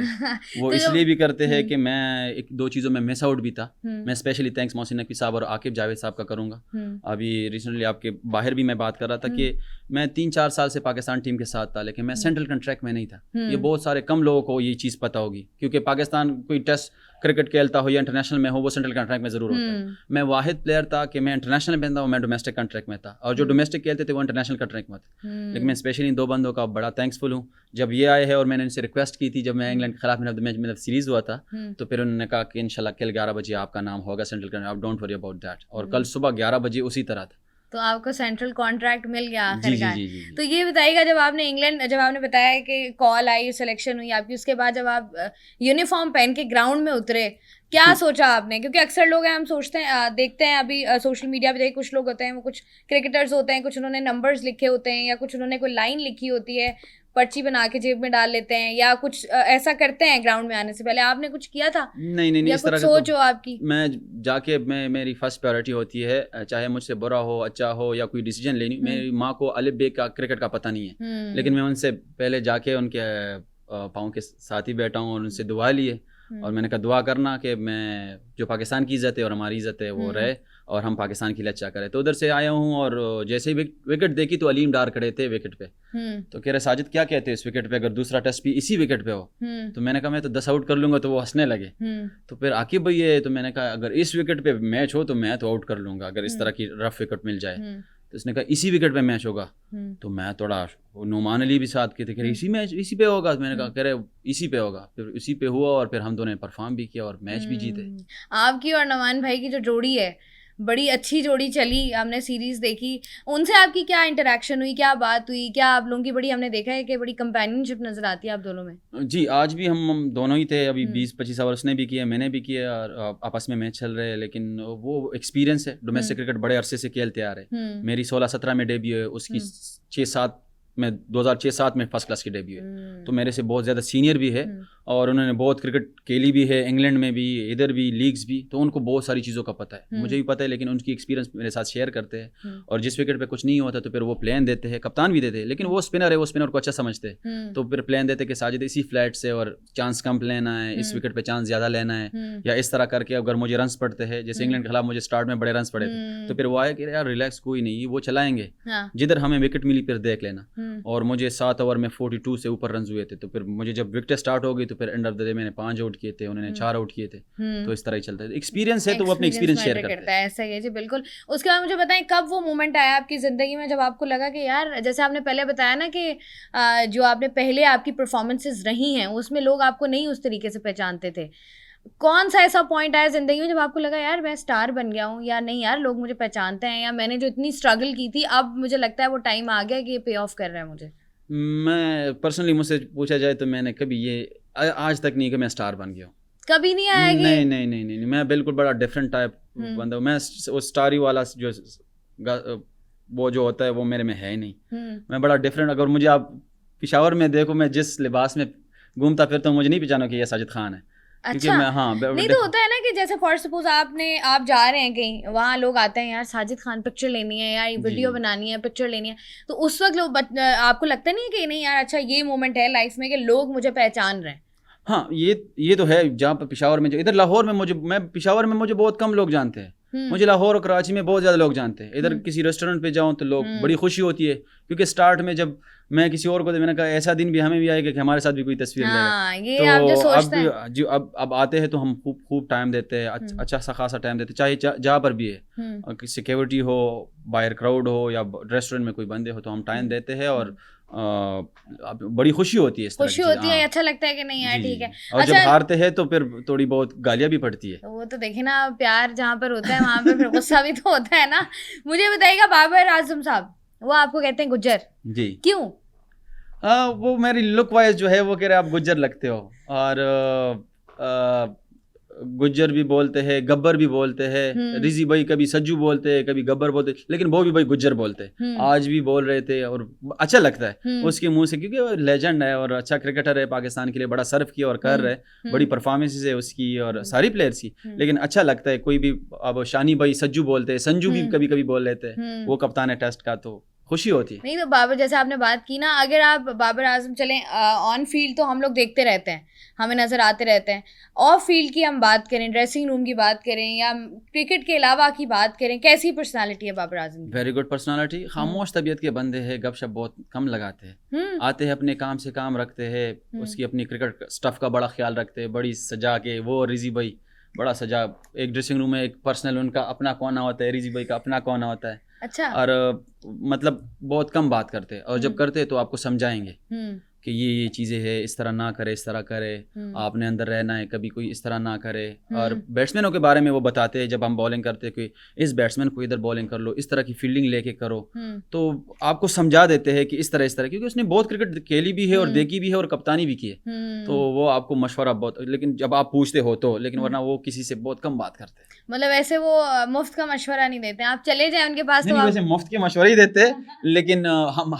وہ اس لیے بھی کرتے ہیں کہ میں 1-2 چیزوں میں مس آؤٹ بھی تھا. میں اسپیشلی تھینکس محسن نقوی صاحب اور عاقب جاوید صاحب کا کروں گا. ابھی ریسنٹلی آپ کے باہر بھی میں بات کر رہا تھا کہ میں 3-4 سال سے پاکستان ٹیم کے ساتھ تھا, لیکن میں سینٹرل کنٹریکٹ میں نہیں تھا. یہ بہت سارے کم لوگوں کو یہ چیز پتہ ہوگی, کیونکہ پاکستان کوئی ٹیسٹ کرکٹ کھیلتا ہو یا انٹرنیشنل میں ہو وہ سینٹرل کنٹریکٹ میں ضرور ہوتا ہے. میں واحد پلیئر تھا کہ میں انٹرنیشنل میں تھا, میں ڈومیسٹک کنٹریکٹ میں تھا, اور جو ڈومیسٹک کھیلتے تھے وہ انٹرنیشنل کنٹریکٹ میں تھے. لیکن میں اسپیشلی ان 2 بندوں کا بڑا تھینکسفل ہوں. جب یہ آئے ہیں اور میں نے ان سے ریکویسٹ کی تھی, جب میں انگلینڈ کے خلاف میرا سیریز ہوا تھا, تو پھر انہوں نے کہا کہ انشاءاللہ کل 11 بجے آپ کا نام ہوگا سینٹرل کنٹریکٹ, آپ ڈونٹ وری اباؤٹ دیٹ. اور کل صبح 11 بجے اسی طرح تھا. تو آپ کو سینٹرل کانٹریکٹ مل گیا آخر جی کار. جی جی. تو یہ بتائیے گا، جب آپ نے انگلینڈ، جب آپ نے بتایا کہ کال آئی، سلیکشن ہوئی آپ کی، اس کے بعد جب آپ یونیفارم پہن کے گراؤنڈ میں اترے، کیا سوچا آپ نے؟ کیونکہ اکثر لوگ ہیں، ہم سوچتے ہیں، دیکھتے ہیں ابھی سوشل میڈیا پہ کچھ لوگ ہوتے ہیں، وہ کچھ کرکٹرز ہوتے ہیں، کچھ انہوں نے نمبرز لکھے ہوتے ہیں، یا کچھ انہوں نے کوئی لائن لکھی ہوتی ہے، پرچی بنا کے جیب میں ڈال لیتے ہیں، یا کچھ ایسا کرتے ہیں گراؤنڈ میں آنے سے پہلے. آپ نے کچھ کیا تھا؟ نہیں یا اس کچھ طرح سوچ ہو آپ کی؟ میں جا کے میری فرسٹ پرائرٹی ہوتی ہے، چاہے مجھ سے برا ہو اچھا ہو یا کوئی ڈیسیجن لینی. میری ماں کو الف بے کا کرکٹ کا پتہ نہیں ہے، لیکن میں ان سے پہلے جا کے ان کے پاؤں کے ساتھ ہی بیٹھا ہوں اور ان سے دعا لی ہے. اور میں نے کہا دعا کرنا کہ میں جو پاکستان کی عزت ہے اور ہماری عزت ہے وہ رہے، اور ہم پاکستان کے لیے اچھا کریں. تو ادھر سے آیا ہوں، اور جیسے ہی وکٹ دیکھی تو علیم ڈار کھڑے تھے وکٹ پہ. تو کہہ رہے ساجد کیا کہتے ہیں اس وکٹ پہ، اگر دوسرا ٹیسٹ بھی اسی وکٹ پہ ہو؟ تو میں نے کہا میں تو 10 آؤٹ کر لوں گا. تو وہ ہنسنے لگے. تو پھر عاقب بھائی ہے، تو میں نے کہا اگر اس وکٹ پہ میچ ہو تو میں تو آؤٹ کر لوں گا اگر اس طرح کی رف وکٹ مل جائے. تو اس نے کہا اسی وکٹ پہ میچ ہوگا. تو میں تھوڑا، نعمان علی بھی ساتھ کے تھے، کہہ رہے اسی پہ ہوگا. میں نے کہا کہہ رہے اسی پہ ہوگا. پھر اسی پہ ہوا، اور پھر ہم دونوں نے پرفارم بھی کیا اور میچ بھی جیتے. آپ کی اور نعمان بھائی کی جو جوڑی ہے، بڑی اچھی جوڑی چلی. ہم نے سیریز دیکھی، ان سے آپ کی کیا انٹریکشن ہوئی، کیا بات ہوئی؟ کیا آپ لوگوں کی بڑی، ہم نے دیکھا ہے کہ بڑی کمپینین شپ نظر آتی ہے آپ دونوں میں. جی آج بھی ہم دونوں ہی تھے. ابھی 20-25 آورس نے بھی کیے، میں نے بھی کیا، اور آپس میں میچ چل رہے ہیں. لیکن وہ ایکسپیرینس ہے. ڈومیسٹک کرکٹ بڑے عرصے سے کھیلتے آ رہے. میری 16-17 میں ڈیبیو ہے، اس کی 6-7 میں 2006-7 میں فرسٹ کلاس کی ڈیبیو ہے. تو میرے سے بہت زیادہ سینئر بھی ہے، اور انہوں نے بہت کرکٹ کھیلی بھی ہے، انگلینڈ میں بھی، ادھر بھی، لیگز بھی. تو ان کو بہت ساری چیزوں کا پتہ ہے، مجھے بھی پتہ ہے. لیکن ان کی ایکسپیرینس میرے ساتھ شیئر کرتے ہیں. اور جس وکٹ پہ کچھ نہیں ہوتا تو پھر وہ پلان دیتے ہیں، کپتان بھی دیتے ہیں. لیکن وہ اسپنر ہے، وہ اسپنر کو اچھا سمجھتے ہیں. تو پھر پلان دیتے کہ ساجد اسی فلیٹ سے، اور چانس کم لینا ہے، اس وکٹ پہ چانس زیادہ لینا ہے، یا اس طرح کر کے. اگر مجھے رنس پڑتے ہیں، جیسے انگلینڈ کے خلاف مجھے اسٹارٹ میں بڑے رنس پڑے تھے، تو پھر وہ آئے کہ یار ریلیکس، کوئی نہیں، وہ چلائیں گے، جدھر ہمیں وکٹ ملی پھر دیکھ لینا. اور مجھے 7 اوور میں 42 سے اوپر رنز ہوئے تھے. تو پھر مجھے جب وکٹیں اسٹارٹ ہو گئی تو پھر اینڈ آف دا ڈے میں نے 5 آؤٹ کیے تھے، انہوں نے 4 آؤٹ کیے تھے. تو اس طرح ہی چلتا ہے. ایکسپیرینس ہے تو وہ اپنے ایکسپیرینس شیئر کرتا ہے. ایسا ہی ہے جی، بالکل. اس کے بعد مجھے بتائیں کب وہ مومنٹ آیا آپ کی زندگی میں جب آپ کو لگا کہ یار، جیسے آپ نے پہلے بتایا نا کہ جو آپ نے پہلے آپ کی پرفارمنسز رہی ہیں اس میں لوگ آپ کو نہیں اس طریقے سے پہچانتے تھے. کون سا ایسا پوائنٹ آیا زندگی میں جب آپ کو لگا یار میں اسٹار بن گیا ہوں، یا نہیں یار لوگ مجھے پہچانتے ہیں، یا میں نے جو اتنی اسٹرگل کی تھی اب مجھے لگتا ہے وہ ٹائم آ گیا کہ یہ پے آف کر رہا ہے مجھے؟ میں پرسنلی مجھ سے پوچھا جائے تو میں نے کبھی یہ آج تک نہیں کہ میں اسٹار بن گیا ہوں. کبھی نہیں آیا کہ نہیں. میں بالکل بڑا ڈفرینٹ ٹائپ بندہ ہوں. میں اسٹاری والا جو وہ جو ہوتا ہے وہ میرے میں ہے ہی نہیں. میں بڑا ڈفرینٹ. اگر مجھے آپ پشاور میں دیکھو، میں جس لباس میں گھومتا پھرتا ہوں، مجھے نہیں پہچانو کہ یہ ساجد خان ہے. اچھا نہیں تو ہوتا ہے نا کہ جیسے فار سپوز آپ جا رہے ہیں کہیں، وہاں لوگ آتے ہیں یار ساجد خان پکچر لینی ہے، یا ویڈیو بنانی ہے، پکچر لینی ہے، تو اس وقت لوگ آپ کو لگتا نہیں ہے کہ نہیں یار اچھا یہ مومنٹ ہے لائف میں کہ لوگ مجھے پہچان رہے ہیں؟ ہاں یہ تو ہے. جہاں پر پشاور میں، جو ادھر لاہور میں پشاور میں مجھے بہت کم لوگ جانتے ہیں. مجھے لاہور اور کراچی میں بہت زیادہ لوگ جانتے ہیں. ادھر کسی ریسٹورینٹ پہ جاؤں تو لوگ بڑی خوشی ہوتی ہے، کیونکہ اسٹارٹ میں جب میں کسی اور کو، میں نے کہا ایسا دن بھی ہمیں بھی آئے گا کہ ہمارے ساتھ بھی کوئی تصویر لے لے. تو اب آتے ہیں تو ہم خوب ٹائم دیتے ہیں، اچھا سا خاصا ٹائم دیتے، چاہے جہاں پر بھی ہے، سیکیورٹی ہو، باہر کراؤڈ ہو، یا ریسٹورینٹ میں کوئی بندے ہو، تو ہم ٹائم دیتے ہیں. اور بڑی خوشی ہوتی ہے، خوشی ہوتی ہے، اچھا لگتا ہے کہ نہیں یار ٹھیک ہے. اور جب ہارتے ہیں تو پھر تھوڑی بہت گالیاں بھی پڑتی ہے. وہ تو دیکھیں نا، پیار جہاں پر ہوتا ہے وہاں پہ پھر غصہ بھی تو ہوتا ہے نا. مجھے بتائیے گا بابر اعظم صاحب، وہ آپ کو کہتے ہیں گجر، جی کیوں؟ وہ میری لک وائز جو ہے وہ کہہ رہے آپ گجر لگتے ہو. اور گجر بھی بولتے ہیں، گبر بھی بولتے ہیں. رضی بھائی کبھی سجو بولتے ہیں، کبھی گبر بولتے، لیکن وہ بھی بھائی گجر بولتے. آج بھی بول رہے تھے، اور اچھا لگتا ہے اس کے منہ سے، کیونکہ وہ لیجنڈ ہے اور اچھا کرکٹر ہے، پاکستان کے لیے بڑا سرو کیا اور کر رہے، بڑی پرفارمنس ہے اس کی اور ساری پلیئرس کی. لیکن اچھا لگتا ہے. کوئی بھی اب شانی بھائی سجو بولتے ہیں، سنجو بھی کبھی کبھی بول لیتے ہیں، وہ کپتان ہے ٹیسٹ کا، تو خوشی ہوتی ہے. نہیں تو بابر، جیسے آپ نے بات کی نا، اگر آپ بابر اعظم چلیں آن فیلڈ تو ہم لوگ دیکھتے رہتے ہیں، ہمیں نظر آتے رہتے ہیں. آف فیلڈ کی ہم بات کریں، ڈریسنگ روم کی بات کریں، یا کرکٹ کے علاوہ کی بات کریں، کیسی پرسنالٹی ہے بابر اعظم کی؟ Very good personality. خاموش طبیعت کے بندے ہیں، گپ شپ بہت کم لگاتے ہیں، آتے ہیں اپنے کام سے کام رکھتے ہیں، اس کی اپنی کرکٹ اسٹف کا بڑا خیال رکھتے ہیں، بڑی سجا کے. وہ رضی بھائی بڑا سجا، ایک ڈریسنگ روم میں ایک پرسنل ان کا اپنا کونا ہوتا ہے، رضی بھائی کا اپنا کونا ہوتا ہے. اچھا. اور مطلب بہت کم بات کرتے، اور جب کرتے تو آپ کو سمجھائیں گے. کہ یہ چیزیں ہے, اس طرح نہ کرے, اس طرح کرے, آپ نے اندر رہنا ہے, کبھی کوئی اس طرح نہ کرے. اور بیٹسمینوں کے بارے میں وہ بتاتے ہیں, جب ہم بالنگ کرتے کہ اس بیٹسمین کو ادھر بالنگ کر لو, اس طرح کی فیلڈنگ لے کے کرو, تو آپ کو سمجھا دیتے ہیں کہ اس طرح, کیونکہ اس نے بہت کرکٹ کھیلی بھی ہے اور دیکھی بھی ہے اور کپتانی بھی کی ہے, تو وہ آپ کو مشورہ بہت, لیکن جب آپ پوچھتے ہو تو, لیکن ورنہ وہ کسی سے بہت کم بات کرتے ہیں. مطلب ایسے وہ مفت کا مشورہ نہیں دیتے, آپ چلے جائیں ان کے پاس. نہیں, ویسے مفت کے مشورے ہی دیتے, لیکن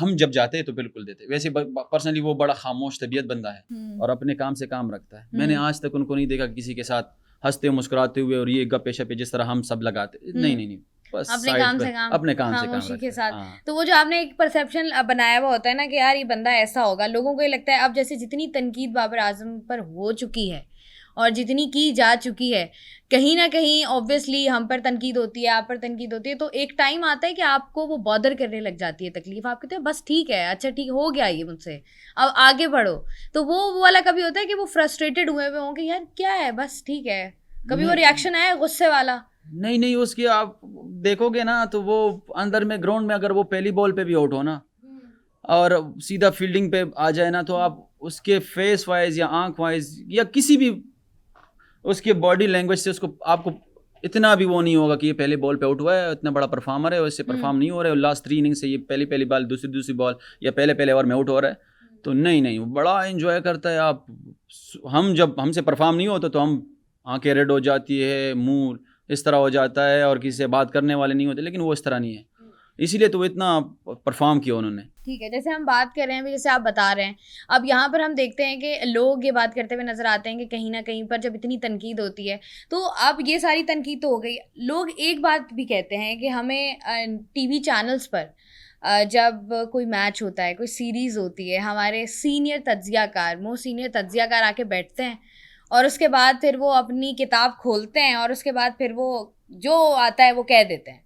ہم جب جاتے ہیں تو بالکل دیتے. ویسے پرسنلی وہ بڑا خاموش طبیعت بندہ ہے اور اپنے کام سے کام رکھتا ہے. میں نے آج تک ان کو نہیں دیکھا کسی کے ساتھ ہنستے مسکراتے ہوئے اور یہ گپے شپے جس طرح ہم سب لگاتے. نہیں, بس اپنے کام سے کام, اپنے کام سے خاموشی کے ساتھ. ہاں. تو وہ جو آپ نے ایک پرسیپشن بنایا ہوا ہوتا ہے نا کہ یار یہ بندہ ایسا ہوگا, لوگوں کو یہ لگتا ہے. اب جیسے جتنی تنقید بابر اعظم پر ہو چکی ہے اور جتنی کی جا چکی ہے, کہیں نہ کہیں اوبویسلی ہم پر تنقید ہوتی ہے, آپ پر تنقید ہوتی ہے, تو ایک ٹائم آتا ہے کہ آپ کو وہ بادر کرنے لگ جاتی ہے تکلیف. آپ کہتے ہیں بس ٹھیک ہے, اچھا ٹھیک ہو گیا یہ مجھ سے, اب آگے بڑھو. تو وہ والا کبھی ہوتا ہے کہ وہ فرسٹریٹڈ ہوئے ہوں کہ یار کیا ہے, بس ٹھیک ہے, کبھی وہ ریئیکشن آیا غصے والا؟ نہیں, اس کی آپ دیکھو گے نا تو وہ اندر میں گراؤنڈ میں اگر وہ پہلی بال پہ بھی آؤٹ ہو نا اور سیدھا فیلڈنگ پہ آ جائے نا, تو آپ اس کے فیس وائز یا آنکھ وائز یا کسی بھی اس کے باڈی لینگویج سے اس کو, آپ کو اتنا بھی وہ نہیں ہوگا کہ یہ پہلے بال پہ آؤٹ ہوا ہے, اتنا بڑا پرفارمر ہے, اور اس سے پرفارم نہیں ہو رہا ہے, اور لاسٹ 3 اننگ سے یہ پہلی بال دوسری بال یا پہلے اوور میں آؤٹ ہو رہا ہے. تو نہیں, وہ بڑا انجوائے کرتا ہے. آپ جب ہم سے پرفارم نہیں ہوتا تو ہم آنکھیں ریڈ ہو جاتی ہے, منہ اس طرح ہو جاتا ہے, اور کسی سے بات کرنے والے نہیں ہوتے, لیکن وہ اس طرح نہیں ہے, اسی لیے تو وہ اتنا پرفارم کیا انہوں نے. ٹھیک ہے, جیسے ہم بات کر رہے ہیں, جیسے آپ بتا رہے ہیں, اب یہاں پر ہم دیکھتے ہیں کہ لوگ یہ بات کرتے ہوئے نظر آتے ہیں کہ کہیں نہ کہیں پر جب اتنی تنقید ہوتی ہے, تو اب یہ ساری تنقید تو ہو گئی, لوگ ایک بات بھی کہتے ہیں کہ ہمیں ٹی وی چینلز پر جب کوئی میچ ہوتا ہے, کوئی سیریز ہوتی ہے, ہمارے سینئر تجزیہ کار آ کے بیٹھتے ہیں اور اس کے بعد پھر وہ اپنی کتاب کھولتے ہیں اور اس کے بعد پھر وہ جو آتا ہے وہ کہہ دیتے ہیں.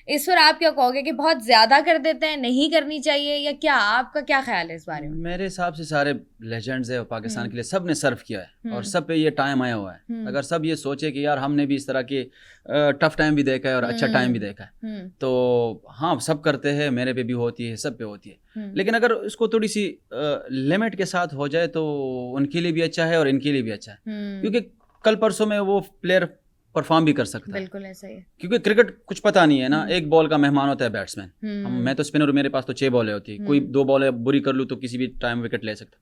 اس پر آپ کیا کہو گے کہ بہت زیادہ کر دیتے ہیں, نہیں کرنی چاہیے, یا کیا آپ کا کیا خیال ہے اس بارے میں؟ میرے حساب سے سارے لیجنڈز ہیں پاکستان کے لیے, سب نے سرو کیا ہے اور سب پہ یہ ٹائم آیا ہوا ہے. اگر سب یہ سوچے کہ یار ہم نے بھی اس طرح کے ٹف ٹائم بھی دیکھا ہے اور اچھا ٹائم بھی دیکھا ہے, تو ہاں سب کرتے ہیں, میرے پہ بھی ہوتی ہے, سب پہ ہوتی ہے, لیکن اگر اس کو تھوڑی سی لمٹ کے ساتھ ہو جائے تو ان کے لیے بھی اچھا ہے اور ان کے لیے بھی اچھا ہے, کیونکہ کل پرسوں میں وہ پلیئر پرفارم بھی کر سکتا ہے. بالکل ایسا ہی ہے, کیونکہ کرکٹ کچھ پتہ نہیں ہے نا, ایک بال کا مہمان ہوتا ہے بیٹسمین. میں تو اسپنر, میرے پاس تو 6 بالیں ہوتی ہے, کوئی 2 بالیں بری کر لوں تو کسی بھی ٹائم وکٹ لے سکتا.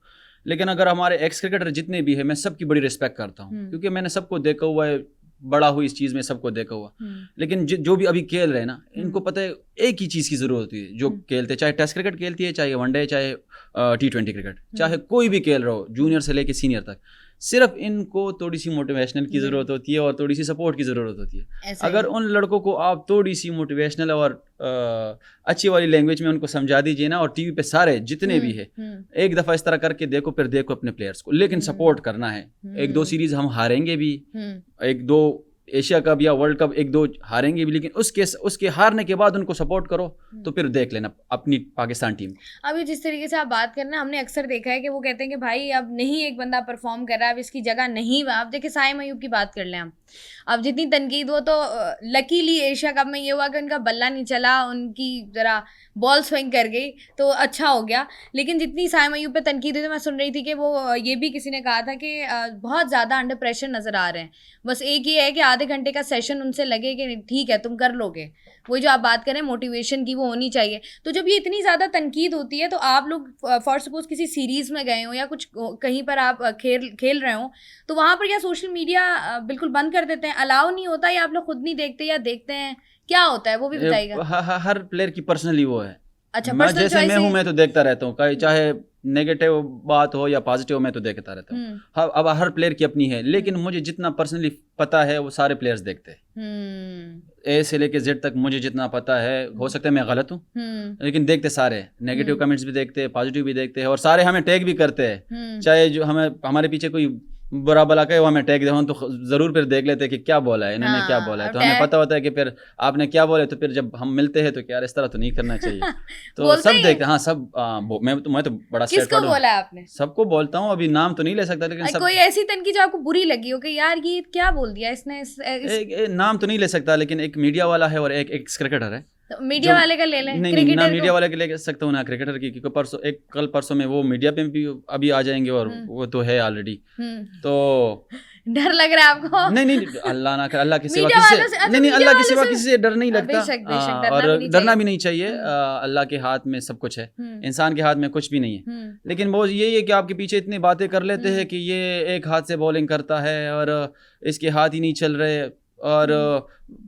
لیکن اگر ہمارے ایکس کرکٹر جتنے بھی ہیں, میں سب کی بڑی رسپیکٹ کرتا ہوں, کیونکہ میں نے سب کو دیکھا ہوا ہے, بڑا ہوئی اس چیز میں, سب کو دیکھا ہوا. لیکن جو بھی ابھی کھیل رہے ہیں نا, ان کو پتہ ہے ایک ہی چیز کی ضرورت ہوتی ہے, جو کھیلتے, چاہے ٹیسٹ کرکٹ کھیلتی ہے, چاہے ون ڈے, چاہے T20 کرکٹ, چاہے کوئی بھی کھیل رہا ہو, جونیئر سے لے کے سینئر تک, صرف ان کو تھوڑی سی موٹیویشنل کی ضرورت ہوتی ہے اور تھوڑی سی سپورٹ کی ضرورت ہوتی ہے. اگر ان لڑکوں کو آپ تھوڑی سی موٹیویشنل اور اچھی والی لینگویج میں ان کو سمجھا دیجیے نا, اور ٹی وی پہ سارے جتنے بھی ہے ایک دفعہ اس طرح کر کے دیکھو, پھر دیکھو اپنے پلیئرس کو, لیکن سپورٹ کرنا ہے. 1-2 سیریز ہم ہاریں گے بھی, 1-2 ایشیا کپ یا ورلڈ کپ 1-2 ہاریں گے بھی, لیکن اس کے ہارنے کے بعد ان کو سپورٹ کرو, تو پھر دیکھ لینا اپنی پاکستان ٹیم. اب یہ جس طریقے سے آپ بات کرنا, ہم نے اکثر دیکھا ہے کہ وہ کہتے ہیں کہ بھائی اب نہیں ایک بندہ پرفارم کر رہا ہے, اب اس کی جگہ نہیں. آپ دیکھیں سائم ایوب کی بات کر لیں ہم, اب جتنی تنقید ہو, تو لکیلی ایشیا کپ میں یہ ہوا کہ ان کا بلہ نہیں چلا, ان کی ذرا بال سوئنگ کر گئی تو اچھا ہو گیا. لیکن جتنی سائم ایوب پہ تنقید ہوئی, تو میں سن رہی تھی کہ وہ یہ بھی کسی نے کہا تھا کہ بہت زیادہ انڈر پریشر نظر آ رہے ہیں. بس ایک یہ ہے کہ آدھے گھنٹے کا سیشن ان سے لگے کہ ٹھیک ہے تم کر لو گے, وہی جو آپ بات کریں موٹیویشن کی, وہ ہونی چاہیے. تو جب یہ اتنی زیادہ تنقید ہوتی ہے, تو آپ لوگ فار سپوز کسی سیریز میں گئے ہوں یا کچھ کہیں پر آپ کھیل رہے ہوں, تو وہاں پر یا سوشل میڈیا بالکل بند کر دیتے ہیں, الاؤ نہیں ہوتا, یا آپ لوگ خود نہیں دیکھتے یا دیکھتے ہیں, کیا ہوتا ہے وہ بھی بتائیے گا. ہر پلیئر کی پرسنلی وہ ہے. اچھا, میں جیسے میں ہوں, میں تو دیکھتا رہتا ہوں, چاہے نیگیٹو بات ہو یا پازیٹیو, میں تو دیکھتا رہتا ہوں. اب ہر پلیئر کی اپنی ہے, لیکن مجھے جتنا پرسنلی پتا ہے وہ سارے پلیئرز دیکھتے ہیں, اے سے لے کے زیڈ تک. مجھے جتنا پتا ہے, ہو سکتا ہے میں غلط ہوں, لیکن دیکھتے سارے, نیگیٹو کمنٹس بھی دیکھتے ہیں, پازیٹیو بھی دیکھتے ہیں, اور سارے ہمیں ٹیگ بھی کرتے ہیں. چاہے جو ہمارے پیچھے کوئی برا بلا کہ وہ ہمیں ٹیگ دے, تو ضرور پھر دیکھ لیتے کہ کیا بولا ہے انہوں نے, کیا بولا ہے, تو ہمیں پتہ ہوتا ہے کہ پھر آپ نے کیا بولے, تو پھر جب ہم ملتے ہیں تو کہ یار اس طرح تو نہیں کرنا چاہیے. تو سب دیکھتے ہیں. ہاں سب, میں تو بڑا کس کو بولا آپ نے؟ سب کو بولتا ہوں, ابھی نام تو نہیں لے سکتا, لیکن کوئی ایسی تنقید جو آپ کو بری لگی ہو کہ یار یہ کیا بول دیا اس نے؟ نام تو نہیں لے سکتا, لیکن ایک میڈیا والا ہے اور ایک ایکس کرکٹر ہے, میڈیا والے کا لے لیں, نہیں نہ میڈیا والے کے لے سکتا ہوں نہ کرکٹر کی, کیونکہ پرسوں کل پرسوں میں وہ میڈیا پہ بھی ابھی آ جائیں گے اور وہ تو ہے آلریڈی. تو ڈر لگ رہا ہے آپ کو؟ نہیں اللہ نہ کر, اللہ کے سوا کسی سے نہیں, اللہ کے سوا کسی سے ڈر نہیں لگتا, اور ڈرنا بھی نہیں چاہیے. اللہ کے ہاتھ میں سب کچھ ہے, انسان کے ہاتھ میں کچھ بھی نہیں ہے. لیکن وہ یہی ہے کہ آپ کے پیچھے اتنی باتیں کر لیتے ہیں کہ یہ ایک ہاتھ سے بولنگ کرتا ہے اور اس کے ہاتھ ہی نہیں چل رہے, اور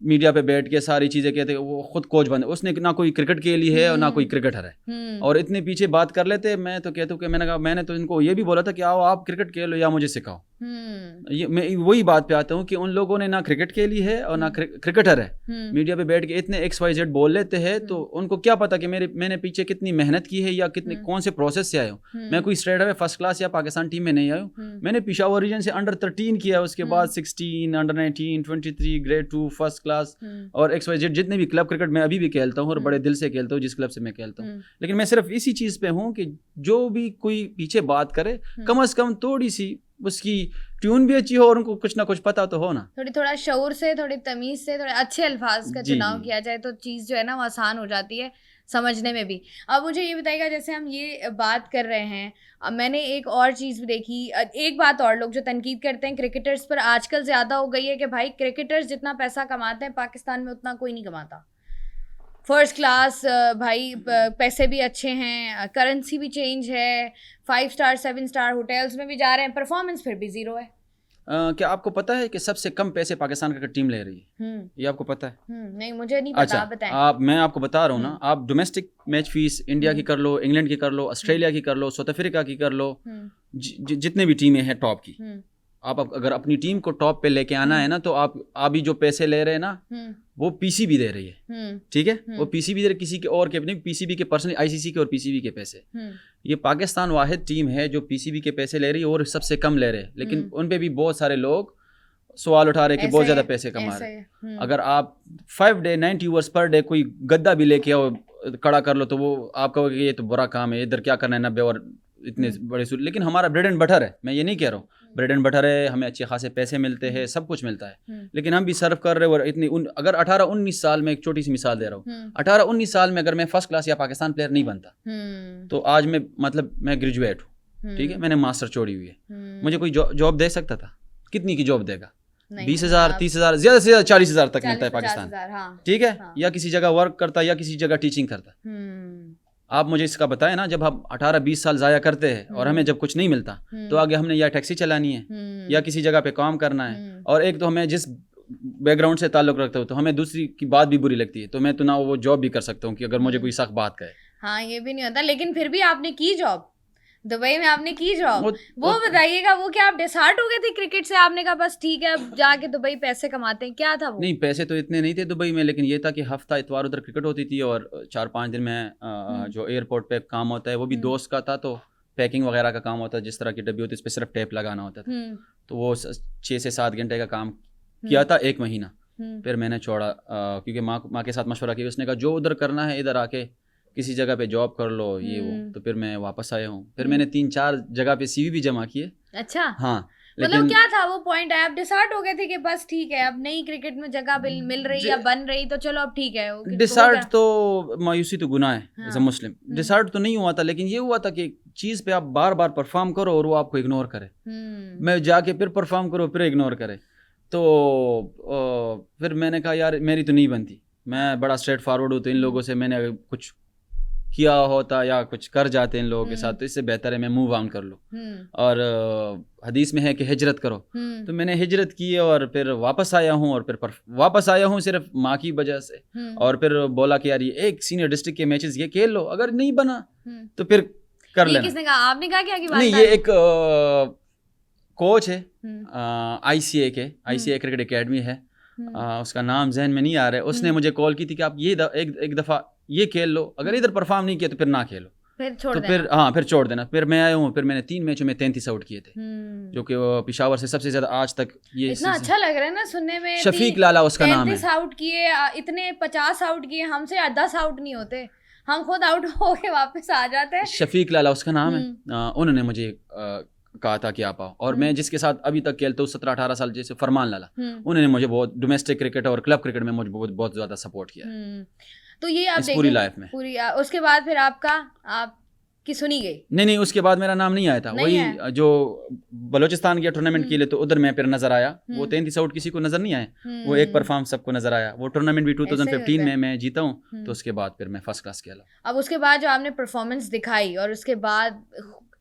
میڈیا پہ بیٹھ کے ساری چیزیں کہتے ہیں. وہ خود کوچ بند ہے, اس نے نہ کوئی کرکٹ کے لیے ہے اور نہ کوئی کرکٹر ہے, اور اتنے پیچھے بات کر لیتے. میں تو کہتا ہوں کہ میں نے تو ان کو یہ بھی بولا تھا کہ آؤ آپ کرکٹ کھیلو یا مجھے سکھاؤ. میں وہی بات پہ آتا ہوں کہ ان لوگوں نے نہ کرکٹ کے لیے ہے اور نہ کرکٹر ہے. میڈیا پہ بیٹھ کے اتنے XYZ بول لیتے ہیں, تو ان کو کیا پتا کہ میں نے پیچھے کتنی محنت کی ہے یا کتنے کون سے پروسیس سے آیا ہوں. میں کوئی اسٹریٹ اوے فرسٹ کلاس یا پاکستان ٹیم میں نہیں آیا ہوں. میں نے پشاور ریجن سے انڈر 13 کیا, اس کے بعد 16, انڈر 19, 23, گریڈ 2, فرسٹ کلاس, اور XYZ جتنے بھی کلب کرکٹ میں ابھی بھی کھیلتا ہوں اور بڑے دل سے کھیلتا ہوں جس کلب سے میں کھیلتا ہوں. لیکن میں صرف اسی چیز پہ ہوں کہ جو بھی کوئی پیچھے بات کرے کم از کم تھوڑی سی اس کی ٹیون بھی اچھی ہو اور ان کو کچھ نہ کچھ پتا تو ہو نا. تھوڑا شعور سے, تھوڑی تمیز سے, تھوڑے اچھے الفاظ کا چناؤ کیا جائے تو چیز جو ہے نا وہ آسان ہو جاتی ہے سمجھنے میں بھی. اب مجھے یہ بتائیے گا, جیسے ہم یہ بات کر رہے ہیں, میں نے ایک اور چیز بھی دیکھی, ایک بات اور لوگ جو تنقید کرتے ہیں کرکٹرز پر آج کل زیادہ ہو گئی ہے کہ بھائی کرکٹرز جتنا پیسہ کماتے ہیں پاکستان میں اتنا کوئی نہیں کماتا. فرسٹ کلاس بھائی پیسے بھی اچھے ہیں, کرنسی بھی چینج ہے, 5 اسٹار 7 اسٹار ہوٹلس میں بھی جا رہے ہیں, پرفارمنس پھر بھی زیرو ہے. کیا آپ کو پتا ہے کہ سب سے کم پیسے پاکستان کرکٹ ٹیم لے رہی ہے؟ یہ آپ کو پتا ہے؟ نہیں مجھے نہیں پتا, بتائیں. میں آپ کو بتا رہا ہوں نا, آپ ڈومیسٹک میچ فیس انڈیا کی کر لو, انگلینڈ کی کر لو, آسٹریلیا کی کر لو, ساؤتھ افریقہ کی کر لو, جتنے بھی ٹیمیں ہیں ٹاپ کی, آپ اگر اپنی ٹیم کو ٹاپ پہ لے کے آنا ہے نا, تو آپ ابھی جو پیسے لے رہے ہیں نا وہ پی سی بی دے رہی ہے, ٹھیک ہے, وہ پی سی بی دے رہے, کسی کے اور کے نہیں, پی سی بی کے پرسنلی ICC کے اور پی سی بی کے پیسے. یہ پاکستان واحد ٹیم ہے جو پی سی بی کے پیسے لے رہی ہے اور سب سے کم لے رہے, لیکن ان پہ بھی بہت سارے لوگ سوال اٹھا رہے کہ بہت زیادہ پیسے کما رہے. اگر آپ 5 ڈے 90 اوورس پر ڈے کوئی گدا بھی لے کے آؤ کھڑا کر لو تو وہ آپ کہو کہ یہ تو برا کام ہے, ادھر کیا کرنا ہے 90 اوور اتنے بڑے لیکن ہمارا بریڈ اینڈ بٹر ہے, میں یہ نہیں کہہ رہا ہوں, بریڈ اینڈ بٹر ہے, ہمیں اچھے خاصے پیسے ملتے ہیں, سب کچھ ملتا ہے, لیکن ہم بھی سرو کر رہے. اور اتنی اگر 18-19 سال میں, ایک چھوٹی سی مثال دے رہا ہوں, 18-19 سال میں اگر میں فرسٹ کلاس یا پاکستان پلیئر نہیں بنتا تو آج میں میں گریجویٹ ہوں, ٹھیک ہے, میں نے ماسٹر چھوڑی ہوئی ہے, مجھے کوئی جاب دے سکتا تھا, کتنی کی جاب دے گا؟ 20,000 30,000 زیادہ سے زیادہ 40,000 تک ملتا ہے پاکستان, ٹھیک ہے, یا کسی جگہ ورک کرتا یا کسی جگہ ٹیچنگ کرتا. آپ مجھے اس کا بتائیں نا, جب ہم 18-20 سال ضائع کرتے ہیں اور ہمیں جب کچھ نہیں ملتا تو آگے ہم نے یا ٹیکسی چلانی ہے یا کسی جگہ پہ کام کرنا ہے, اور ایک تو ہمیں جس بیک گراؤنڈ سے تعلق رکھتا ہوں تو ہمیں دوسری کی بات بھی بری لگتی ہے, تو میں تو نہ وہ جاب بھی کر سکتا ہوں کہ اگر مجھے کوئی سخت بات کہے. ہاں یہ بھی نہیں ہوتا, لیکن پھر بھی آپ نے کی جاب دبئی میں, آپ نے کی جاب, وہ بتائیے گا, وہ کیا آپ ڈسہارٹ ہو گئے تھے کرکٹ سے, آپ نے کہا بس ٹھیک ہے اب جا کے دبئی پیسے کماتے ہیں, کیا تھا وہ؟ نہیں پیسے تو اتنے نہیں تھے دبئی میں, لیکن یہ تھا کہ ہفتہ اتوار ادھر کرکٹ ہوتی تھی اور 4-5 دن میں جو ایئرپورٹ پہ کام ہوتا ہے وہ بھی دوست کا تھا, تو پیکنگ وغیرہ کا کام ہوتا ہے, جس طرح کی ڈبی ہوتی ہے اس پہ صرف ٹیپ لگانا ہوتا تھا, تو وہ 6 سے 7 گھنٹے کا کام کیا تھا 1 مہینہ. پھر میں نے چھوڑا کیونکہ ماں کے ساتھ مشورہ کیا, اس نے کہا جو ادھر کرنا ہے ادھر آ کے کسی جگہ پہ جاب کر لو یہ وہ, تو پھر میں واپس آیا ہوں. پھر میں نے 3-4 جگہ پہ CV بھی جمع کیے. اچھا, ہاں, مطلب کیا تھا وہ پوائنٹ ہے, آپ ڈسہارٹ ہو گئے تھے کہ بس ٹھیک ہے اب نہیں کرکٹ میں جگہ مل رہی یا بن رہی تو چلو اب ٹھیک ہے. ڈسہارٹ تو مایوسی تو گناہ ہے ایز اے مسلم, ڈسہارٹ تو نہیں ہوا تھا, لیکن یہ ہوا تھا کہ چیز پہ آپ بار بار پرفارم کرو اور وہ آپ کو اگنور کرے, میں جا کے پھر پرفارم کرو پھر اگنور کرے, تو پھر میں نے کہا یار میری تو نہیں بنتی, میں بڑا اسٹریٹ فارورڈ ہوں, تو ان لوگوں سے میں نے کچھ کیا ہوتا یا کچھ کر جاتے ان لوگوں کے ساتھ, تو اس سے بہتر ہے میں موو آن کر لوں. اور حدیث میں ہے کہ ہجرت کرو, تو میں نے ہجرت کی اور پھر واپس آیا ہوں, اور پھر واپس آیا ہوں صرف ماں کی وجہ سے, اور پھر بولا کہ یار یہ ایک سینئر ڈسٹرکٹ کے میچز یہ کھیل لو, اگر نہیں بنا تو پھر کر لینا. کس نے کہا, آپ نے کہا کیا؟ نہیں, یہ ایک کوچ ہے ICA کرکٹ اکیڈمی ہے, اس کا نام ذہن میں نہیں آ رہا ہے, اس نے مجھے کال کی تھی کہ آپ یہ ایک دفعہ یہ کھیل لو, اگر ادھر پرفارم نہیں کیا تو پھر نہ کھیلو, پھر چھوڑ دینا. پھر میں آیا ہوں, پھر میں نے 3 میچوں میں 33 آؤٹ کیے تھے, جو کہ پشاور سے سب سے زیادہ آج تک. یہ اتنا اچھا لگ رہا ہے نا سننے میں, شفیق لالا اس کا نام ہے. 33 آؤٹ کیے, اتنے 50 آؤٹ کیے, ہم سے 10 آؤٹ نہیں ہوتے, ہم خود آؤٹ ہو کے واپس آ جاتے ہیں. شفیق لالا اس کا نام ہے, انہوں نے مجھے کہا تھا کہ آپ آؤ, اور میں جس کے ساتھ ابھی تک کھیلتا ہوں 17-18 سال, جیسے فرمان لالا, انہوں نے مجھے بہت ڈومیسٹک کرکٹ اور کلب کرکٹ میں مجھے بہت زیادہ سپورٹ کیا. تو یہ آپ اس پوری لائف میں. پوری اس کے بعد پھر آپ کی سنی گئی؟ نہیں اس کے بعد میرا نام نہیں آیا تھا. وہی جو بلوچستان گیا ٹورنامنٹ کے لیے تو ادھر میں پھر نظر آیا. وہ 33 آؤٹ کسی کو نظر نہیں آئے, وہ ایک پرفارم سب کو نظر آیا. وہ ٹورنامنٹ بھی 2015 میں جیتا ہوں, تو اس کے بعد پھر میں فرسٹ کلاس کھیلا. اب اس کے بعد جو آپ نے پرفارمنس دکھائی اور اس کے بعد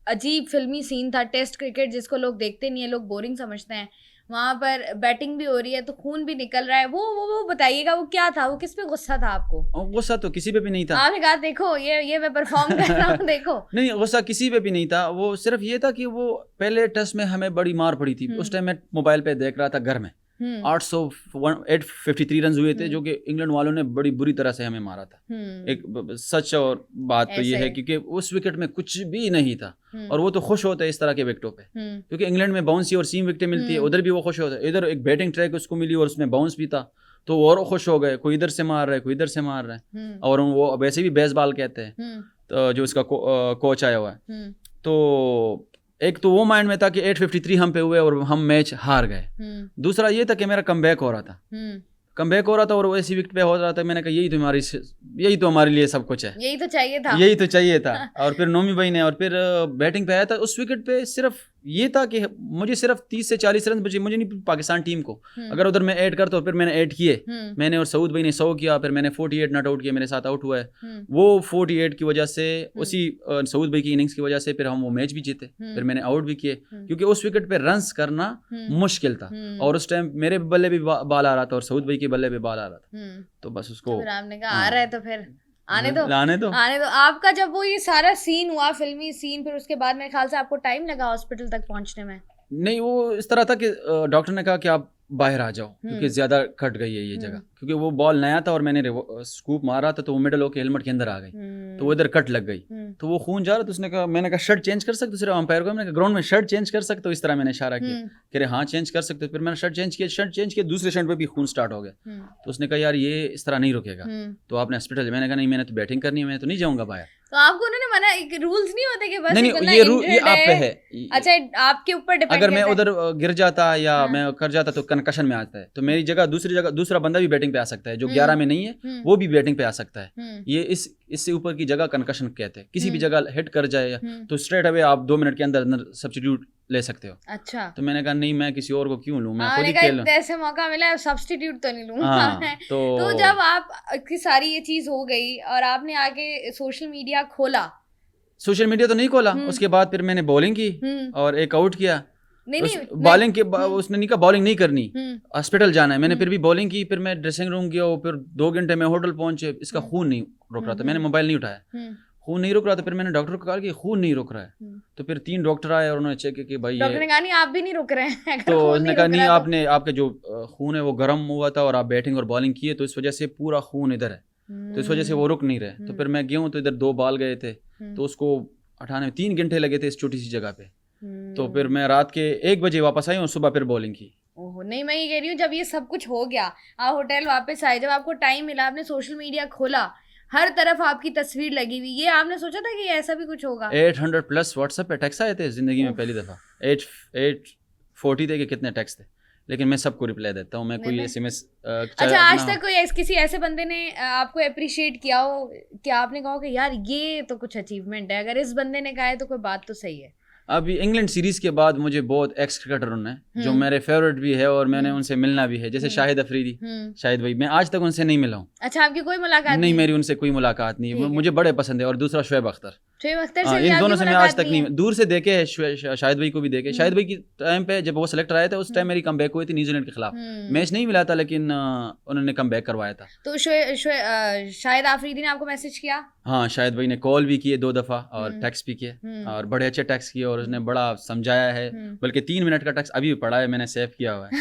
عجیب فلمی سین تھا, ٹیسٹ کرکٹ جس کو لوگ دیکھتے نہیں ہیں, لوگ بورنگ سمجھتے ہیں, وہاں پر بیٹنگ بھی ہو رہی ہے تو خون بھی نکل رہا ہے, وہ بتائیے گا وہ کیا تھا, وہ کس پہ غصہ تھا آپ کو؟ غصہ تو کسی پہ بھی نہیں تھا. آپ نے کہا دیکھو یہ میں پرفارم کر رہا ہوں دیکھو. نہیں, غصہ کسی پہ بھی نہیں تھا. وہ صرف یہ تھا کہ وہ پہلے ٹیسٹ میں ہمیں بڑی مار پڑی تھی. اس ٹائم میں موبائل پہ دیکھ رہا تھا گھر میں, 853 رنز ہوئے تھے جو کہ انگلینڈ والوں نے بڑی بری طرح سے ہمیں مارا تھا. ایک سچ اور بات تو یہ ہے کیونکہ اس وکٹ میں کچھ بھی نہیں تھا, اور وہ تو خوش ہوتے ہیں اس طرح کے وکٹوں پہ, کیونکہ انگلینڈ میں باؤنسی اور سیم وکٹیں ملتی ہے, ادھر بھی وہ خوش ہوتا ہے. ادھر ایک بیٹنگ ٹریک اس کو ملی اور اس میں باؤنس بھی تھا, تو وہ اور خوش ہو گئے. کوئی ادھر سے مار رہا ہے, کوئی ادھر سے مار رہا ہے, اور وہ ویسے بھی بیس بال کہتے ہیں تو جو اس کا کوچ آیا ہوا ہے. تو ایک تو وہ مائنڈ میں تھا کہ 853 ہم پہ ہوئے اور ہم میچ ہار گئے. دوسرا یہ تھا کہ میرا کم بیک ہو رہا تھا, اور وہ ایسی وکٹ پہ ہو رہا تھا. میں نے کہا یہی تو ہمارے لیے سب کچھ ہے, یہی تو چاہیے تھا. اور پھر نومی بھائی نے اور پھر بیٹنگ پہ آیا تھا. اس وکٹ پہ صرف یہ تھا کہ مجھے صرف 30 سے 40 رن بچے, مجھے نہیں پاکستان ٹیم کو. اگر ادھر میں ایڈ کرتا ہوں, پھر میں نے ایڈ کیے, میں نے اور سعود بھائی نے 100 کیا, پھر میں نے 48 ناٹ آؤٹ کیا, میرے ساتھ آؤٹ ہوا ہے. وہ 48 کی وجہ سے, اسی سعود بھائی کی اننگس کی وجہ سے پھر ہم وہ میچ بھی جیتے. پھر میں نے آؤٹ بھی کیے, کیونکہ اس وکٹ پہ رنس کرنا مشکل تھا, اور اس ٹائم میرے بلے بھی بال آ رہا تھا اور سعود بھائی کے بلے بھی بال آ رہا تھا. تو بس اس کو آپ نے کہا آ رہا ہے تو پھر آنے دو. آپ کا جب وہ یہ سارا سین ہوا, فلمی سین, پھر اس کے بعد میرے خیال سے آپ کو ٹائم لگا ہاسپٹل تک پہنچنے میں؟ نہیں, وہ اس طرح تھا کہ ڈاکٹر نے کہا کہ آپ باہر آ جاؤ کیونکہ زیادہ کٹ گئی ہے یہ جگہ, کیونکہ وہ بال نیا تھا اور میں نے اسکوپ مارا تھا تو وہ مڈل ہو کے ہیلمٹ کے اندر آ گئی, تو وہ ادھر کٹ لگ گئی, تو وہ خون جا رہا. تو اس نے کہا, میں نے کہا شرٹ چینج کر سکتے, صرف امپائر کو میں نے کہا گراؤنڈ میں شرٹ چینج کر سکتے ہو, اس طرح میں نے اشارہ کیا کہ رہے ہاں چینج کر سکتے. پھر میں نے شرٹ چینج کیا, دوسرے شرٹ پہ بھی خون سٹارٹ ہو گیا. تو اس نے کہا یار یہ اس طرح نہیں رکے گا, تو آپ نے ہاسپٹل. میں نے کہا نہیں, میں نے تو بیٹنگ کرنی ہے, میں تو نہیں جاؤں گا باہر. تو آپ کو انہوں نے منع, رولز نہیں ہوتے کہ بس نہیں, یہ رول یہ آپ پہ ہے. اچھا, آپ کے اوپر ڈیپینڈ. اگر میں ادھر گر جاتا یا میں کر جاتا تو کنکشن میں آتا ہے, تو میری جگہ دوسرا بندہ بھی بیٹنگ پہ آ سکتا ہے, جو 11 میں نہیں ہے وہ بھی بیٹنگ پہ آ سکتا ہے. یہ اس سے اوپر کی جگہ کنکشن کہتے ہیں. کسی بھی جگہ ہٹ کر جائے تو اسٹریٹ اوے آپ 2 منٹ کے اندر سبسٹیٹیوٹ لے سکتے ہو. اچھا, تو میں نے کہا نہیں, میں کسی اور کو کیوں لوں, میں خود ہی کھیل لوں. ایسے موقع ملا سبسٹیٹیوٹ تو نہیں لوں گا. تو جب آپ کی ساری یہ چیز ہو گئی اور آپ نے آگے سوشل میڈیا کھولا, سوشل میڈیا تو نہیں کھولا, اس کے بعد پھر میں نے بولنگ کی اور ایک آؤٹ کیا. بالنگ کے اس نے نہیں کہا بالنگ نہیں کرنی, ہاسپٹل جانا ہے. میں نے پھر بھی بالنگ کی, پھر میں ڈریسنگ روم گیا, پھر 2 گھنٹے میں ہوٹل پہنچے. اس کا خون نہیں رک رہا تھا, میں نے موبائل نہیں اٹھایا, خون نہیں رک رہا تھا. پھر میں نے ڈاکٹر کو کہا کہ خون نہیں رک رہا ہے, تو پھر 3 ڈاکٹر آئے اور انہوں نے چیک کیا کہ بھائی ڈاکٹر نے کہا نہیں آپ بھی نہیں رک رہے ہیں. تو اس نے کہا نہیں, آپ کا جو خون ہے وہ گرم ہوا تھا اور آپ بیٹنگ اور بالنگ کیے, تو اس وجہ سے پورا خون ادھر ہے, تو اس وجہ سے وہ رک نہیں رہے. تو پھر میں گیا ہوں, تو ادھر 2 بال گئے تھے, تو اس کو اٹھانے میں 3 گھنٹے لگے تھے اس چھوٹی سی جگہ پہ. تو پھر میں رات کے 1 بجے واپس آئی اور صبح پھر بالنگ کی. نہیں, میں یہ کہہ رہی ہوں جب یہ سب کچھ ہو گیا, آپ ہوٹل واپس آئے, جب آپ کو ٹائم ملا, آپ نے سوشل میڈیا کھولا, ہر طرف آپ کی تصویر لگی ہوئی, یہ آپ نے سوچا تھا کہ ایسا بھی کچھ ہوگا؟ 800+ واٹس ایپ پہ ٹیکس آئے تھے زندگی میں پہلی دفعہ. 840 تھے کہ کتنے ٹیکس تھے, لیکن میں سب کو رپلائی دیتا ہوں. میں کوئی ایس ایم ایس. اچھا, آج تک کوئی کسی ایسے بندے نے آپ کو اپریشیٹ کیا ہو کہ آپ نے کہا کہ یار یہ تو کچھ اچیومنٹ ہے, اگر اس بندے نے کہا ہے تو کوئی بات تو صحیح ہے؟ ابھی انگلینڈ سیریز کے بعد مجھے بہت ایکس کرکٹر ہیں جو میرے فیوریٹ بھی ہے اور میں نے ان سے ملنا بھی ہے, جیسے شاہد افریدی. شاہد بھائی, میں آج تک ان سے نہیں ملا ہوں. اچھا, آپ کی کوئی ملاقات نہیں؟ میری ان سے کوئی ملاقات نہیں ہے, مجھے بڑے پسند ہے. اور دوسرا شعیب اختر, ان دونوں سے میں آج تک نہیں, دور سے دیکھے, شاہد بھائی کو بھی دیکھے. شاہد بھائی کی ٹائم پہ جب وہ سلیکٹر آئے تھے, اس ٹائم میری کم بیک ہوئی تھی نیوزی لینڈ کے خلاف, میچ نہیں ملا تھا لیکن انہوں نے کم بیک کروایا تھا. تو شاہد آفریدی نے آپ کو میسج کیا؟ ہاں, شاہد بھائی نے کال بھی کیے 2 دفعہ اور ٹیکس بھی کیے, اور بڑے اچھے ٹیکس کیے, اور اس نے بڑا سمجھایا ہے. بلکہ 3 منٹ کا ٹیکس ابھی پڑھا ہے, میں نے سیو کیا ہوا ہے.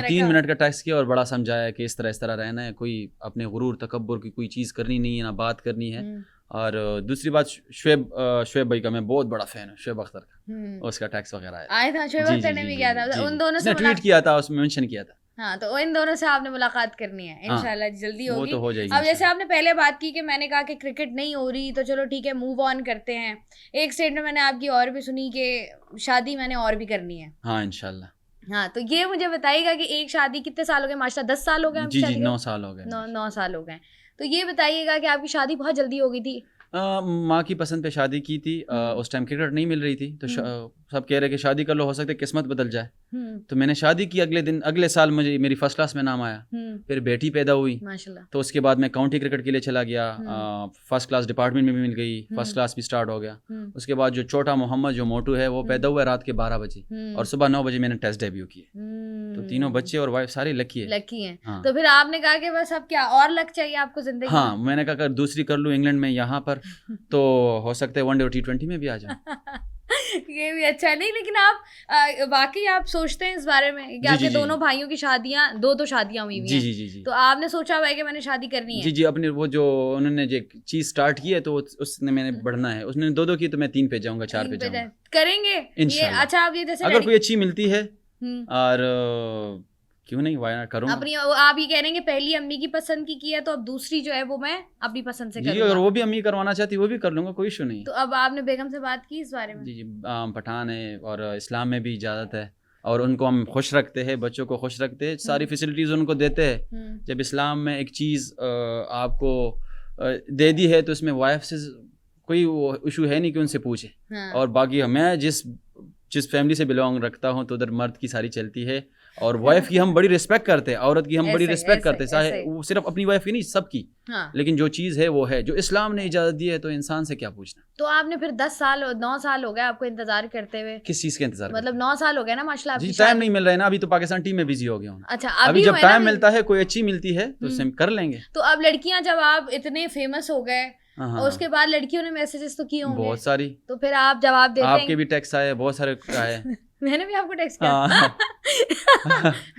3 منٹ کا ٹیکس کیا اور بڑا سمجھایا کہ اس طرح رہنا ہے, کوئی اپنے غرور تکبر کی کوئی چیز کرنی نہیں ہے, نہ بات کرنی ہے. اور دوسری بات, شعیب بھائی کا میں بہت بڑا فین ہوں, شعیب اختر کا, اس کا ٹیکس وغیرہ آیا تھا. شعیب اختر نے بھی کیا تھا, ان دونوں سے ٹویٹ کیا تھا, اس میں مینشن کیا تھا. ہاں, تو ان دونوں سے آپ نے ملاقات کرنی ہے انشاءاللہ, جلدی ہوگی. وہ تو ہو جائے گی. اب جیسے آپ نے پہلے بات کی کہ میں نے کہا کہ کرکٹ نہیں ہو رہی, تو چلو ٹھیک ہے, موو آن کرتے ہیں. ایک اسٹیٹمنٹ میں نے آپ کی اور بھی سنی کہ شادی میں نے اور بھی کرنی ہے. ہاں انشاءاللہ. ہاں, تو یہ مجھے بتائیے گا کہ ایک شادی کتنے سال ہو گئے؟ ماشاءاللہ 10 سال ہو گئے. جی 9 سال ہو گئے. 9 سال ہو گئے. تو یہ بتائیے گا کہ آپ کی شادی بہت جلدی ہو گئی تھی؟ ماں کی پسند پہ شادی کی تھی. اس ٹائم کرکٹ نہیں مل رہی تھی تو سب کہہ رہے کہ شادی کر لو, ہو سکتا ہے قسمت بدل جائے. تو میں نے شادی کی. اگلے سال مجھے میری فرسٹ کلاس میں نام آیا. پھر بیٹی پیدا ہوئی تو اس کے بعد میں کاؤنٹی کرکٹ کے لیے چلا گیا. فرسٹ کلاس ڈپارٹمنٹ میں بھی مل گئی, فرسٹ کلاس بھی اسٹارٹ ہو گیا. اس کے بعد جو چھوٹا محمد جو موٹو ہے وہ پیدا ہوا رات کے 12 بجے اور صبح 9 بجے میں نے ٹیسٹ ڈیبیو کیے. تو تینوں بچے اور وائف سارے لکی ہیں. تو پھر آپ نے کہا کہ بس اب کیا اور لک چاہیے آپ کو زندگی؟ ہاں, میں نے کہا اگر دوسری کر لوں انگلینڈ میں یہاں پر تو ہو سکتا ہے ون ڈے اور T20 میں بھی آ جاؤں. یہ بھی اچھا ہے. نہیں لیکن آپ واقعی آپ سوچتے ہیں اس بارے میں کہ آپ کے دونوں بھائیوں کی شادیاں, دو شادیاں ہوئی ہوئی ہیں. جی. تو آپ نے سوچا ہوا ہے کہ میں نے شادی کرنی ہے؟ جی اپنے وہ جو انہوں نے جو چیز سٹارٹ کی ہے تو اس نے میں نے بڑھنا ہے. اس نے 2 کی تو میں 3 پہ جاؤں گا, 4 پہ جاؤں گا. کریں گے انشاءاللہ. اچھا آپ یہ جیسے اگر کوئی اچھی ملتی ہے اور کیوں نہیں, وائی ناٹ کروں اپنی. آپ یہ کہہ رہے ہیں کہ پہلی امی کی پسند کی ہے تو اب دوسری جو ہے وہ میں اپنی پسند سے کروں گا. اگر وہ بھی امی کروانا چاہتی وہ بھی کر لوں گا, کوئی ایشو نہیں. تو اب آپ نے بیگم سے بات کی اس بارے میں؟ جی پٹھان ہے اور اسلام میں بھی اجازت ہے اور ان کو ہم خوش رکھتے ہیں, بچوں کو خوش رکھتے ہیں, ساری فیسلٹیز ان کو دیتے ہیں. جب اسلام میں ایک چیز آپ کو دے دی ہے تو اس میں وائف سے کوئی ایشو ہے نہیں کہ ان سے پوچھے. اور باقی میں جس فیملی سے بلانگ رکھتا ہوں تو ادھر مرد کی ساری چلتی ہے اور وائف کی ہم بڑی رسپیکٹ کرتے ہیں, عورت کی ہم بڑی رسپیکٹ کرتے ہیں, چاہے وہ صرف اپنی وائف کی نہیں سب کی. لیکن جو چیز ہے وہ ہے, جو اسلام نے اجازت دی ہے تو انسان سے کیا پوچھنا. تو آپ نے پھر 9 سال ہو گئے آپ کو انتظار کرتے ہوئے. کس چیز کا انتظار؟ مطلب 9 سال ہو گئے نا ماشاء اللہ. جی ٹائم نہیں مل رہا ہے نا, ابھی تو پاکستان ٹیم میں بزی ہو گیا ہوں. اچھا ابھی جب ٹائم ملتا ہے کوئی اچھی ملتی ہے تو اسے کر لیں گے. تو اب لڑکیاں جب آپ اتنے فیمس ہو گئے اور اس کے بعد لڑکیوں نے میسیجز تو کیے ہوں گے بہت ساری, تو پھر آپ جواب دیتے ہیں؟ آپ کے بھی ٹیکس آئے, بہت سارے آئے. میں نے بھی آپ کو ٹیکسٹ کیا,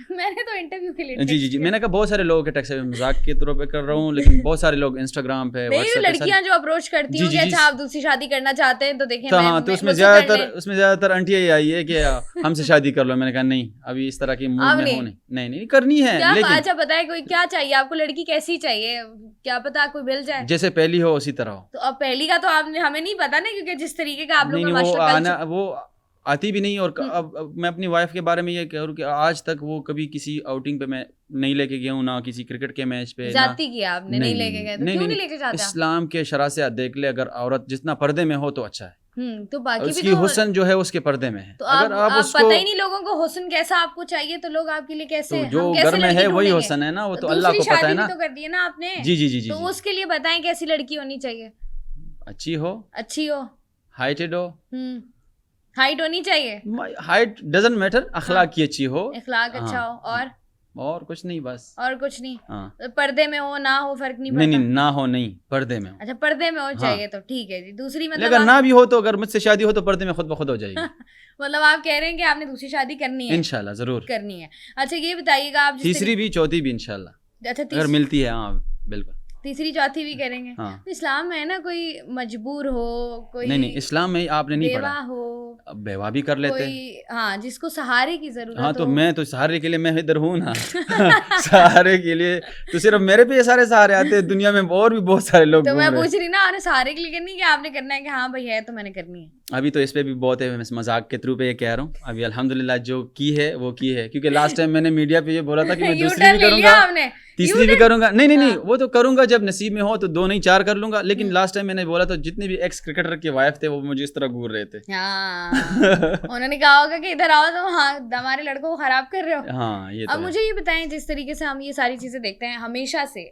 میں نے تو انٹرویو کے لیے. جی میں نے کہا بہت سارے لوگوں کے ٹیکس مذاق کے طور پہ کر رہا ہوں, لیکن بہت سارے لوگ انسٹاگرام پہ لڑکیاں جو اپروچ کرتی ہیں کہ اچھا آپ دوسری شادی کرنا چاہتے ہیں تو دیکھیں. ہاں تو اس میں زیادہ تر انٹیاں یہ آئی ہے کہ ہم سے شادی کر لو. میں نے کہا نہیں, ابھی اس طرح کی موڈ میں ہوں نہیں کرنی ہے. اچھا بتائیں کوئی کیا چاہیے آپ کو, لڑکی کیسی چاہیے, کیا پتا کوئی مل جائے جیسے پہلی ہو اسی طرح ہو. تو اب پہلی کا تو آپ نے ہمیں نہیں پتا نا, کیونکہ جس طریقے کا آپ لوگ وہ آتی بھی نہیں. اور اب میں اپنی وائف کے بارے میں یہ کہہ رہا ہوں کہ آج تک وہ کبھی کسی آؤٹنگ پہ میں نہیں لے کے گیا ہوں, نہ کسی کرکٹ کے میچ پہ. جاتی کیا آپ نے, نہیں لے کے گئے, کیوں نہیں لے کے جاتے؟ اسلام کے شرع سے دیکھ لے, اگر عورت جتنا پردے میں ہو تو اچھا ہے. تو باقی اس کی حسن جو ہے اس کے پردے میں ہے. تو اگر آپ پتہ ہی نہیں لوگوں کو حسن کیسا آپ کو چاہیے تو لوگ آپ کے لیے کیسے, جو گھر میں ہے وہی حسن ہے نا, وہ تو اللہ کو پتہ ہے نا. تو کر دی ہے نا آپ نے. جی تو اس کے لیے بتائیں کیسی لڑکی ہونی چاہیے؟ اچھی ہو, ہائٹڈ ہو. ہائٹ ہونی چاہیے, ہائٹ ڈزنٹ میٹر, اخلاق کی اچھی ہو, اخلاق اچھا ہو, اور کچھ نہیں بس. اور کچھ نہیں. پردے میں ہو نہ ہو فرق نہیں پڑتا. نہیں نہ ہو, نہیں پردے میں ہو. اچھا پردے میں ہو چاہیے تو ٹھیک ہے جی. دوسری مطلب اگر نہ بھی ہو تو, اگر مجھ سے شادی ہو تو پردے میں خود بخود ہو جائے گی. مطلب آپ کہہ رہے ہیں کہ آپ نے دوسری شادی کرنی ہے؟ انشاءاللہ ضرور کرنی ہے. اچھا یہ بتائیے گا آپ تیسری بھی چوتھی بھی انشاءاللہ اگر ملتی ہے. ہاں بالکل, تیسری چوتھی بھی کریں گے. اسلام میں ہے نا کوئی مجبور ہو, کوئی نہیں اسلام میں آپ نے نہیں پڑھا, بیوہ ہو, بیوہ بھی کر لیتے ہیں. ہاں جس کو سہارے کی ضرورت. ہاں تو میں تو سہارے کے لیے میں ادھر ہوں نا. سہارے کے لیے تو صرف میرے پہ یہ سارے سہارے آتے ہیں, دنیا میں اور بھی بہت سارے لوگ. تو میں پوچھ رہی نا, آپ نے سہارے کے لیے کرنی کہ آپ نے کرنا ہے کہ ہاں بھائی ہے تو میں نے کرنی ہے؟ ابھی تو اس پہ بھی بہت ہے, میں مذاق کے تھرو پہ یہ کہہ رہا ہوں. ابھی الحمدللہ جو کی ہے وہ کی ہے, کیونکہ لاسٹ ٹائم میں نے میڈیا پہ یہ بولا تھا کہ میں دوسری بھی کروں گا, تیسری بھی کروں گا. نہیں وہ تو کروں گا جب نصیب میں ہو, تو 2 نہیں 4 کر لوں گا. لیکن لاسٹ ٹائم میں نے بولا تو جتنے بھی ایکس کرکٹر کے وائف تھے وہ مجھے اس طرح گور رہے تھے. انہوں نے کہا ہوگا کہ ادھر آؤ تو ہمارے لڑکوں کو خراب کر رہے ہو. ہاں یہ اب مجھے یہ بتائیں, جس طریقے سے ہم یہ ساری چیزیں دیکھتے ہیں, ہمیشہ سے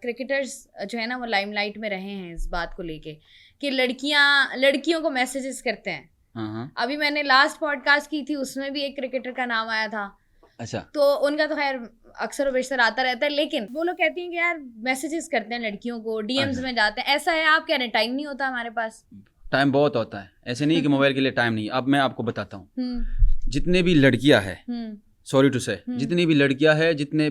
کرکٹرز جو ہے نا وہ لائم لائٹ میں رہے ہیں اس بات کو لے کے کہ لڑکیوں کو میسیجز کرتے ہیں. ابھی میں نے لاسٹ پوڈ کاسٹ کی تھی, اس میں بھی ایک کرکٹر کا نام آیا تھا. اچھا تو ان کا تو خیر اکثر و بیشتر آتا رہتا ہے, لیکن وہ لوگ کہتی ہیں کہ یار میسیجز کرتے ہیں لڑکیوں کو, ڈی ایمز میں جاتے ہیں. ایسا ہے آپ کہہ رہے ہیں ٹائم نہیں ہوتا ہمارے پاس؟ ٹائم بہت ہوتا ہے, ایسے نہیں کہ موبائل کے لیے ٹائم نہیں. اب میں آپ کو بتاتا ہوں, جتنے بھی لڑکیاں ہیں, سوری ٹو سے, جتنی بھی لڑکیاں ہیں, جتنے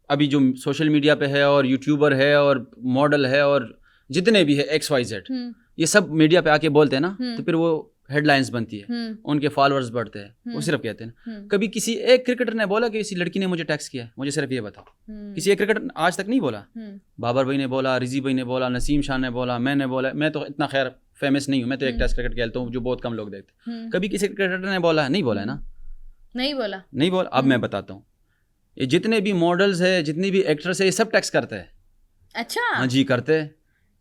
ابھی جو سوشل میڈیا پہ ہے اور یوٹیوبر ہے اور ماڈل ہے اور جتنے بھی ہے XYZ, یہ سب میڈیا پہ آ کے بولتے ہیں نا, تو پھر وہ ہیڈ لائنز بنتی ہے, ان کے فالوورز بڑھتے ہیں. وہ صرف کہتے ہیں نا, کبھی کسی ایک کرکٹر نے بولا کہ کسی لڑکی نے مجھے ٹیکس کیا ہے, مجھے صرف یہ بتاؤ. کسی ایک کرکٹر آج تک نہیں بولا. بابر بھائی نے بولا, رضی بھائی نے بولا, نسیم شاہ نے بولا, میں نے بولا. میں تو اتنا خیر فیمس نہیں ہوں, میں تو ایک ٹیسٹ کرکٹ کھیلتا ہوں جو بہت کم لوگ دیکھتے ہیں. کبھی کسی کرکٹر نے بولا؟ نہیں بولا ہے نا, نہیں بولا. اب میں بتاتا ہوں, یہ جتنے بھی ماڈلز ہے, جتنی بھی ایکٹرس ہے, یہ سب ٹیکس کرتے ہیں. اچھا ہاں جی کرتے.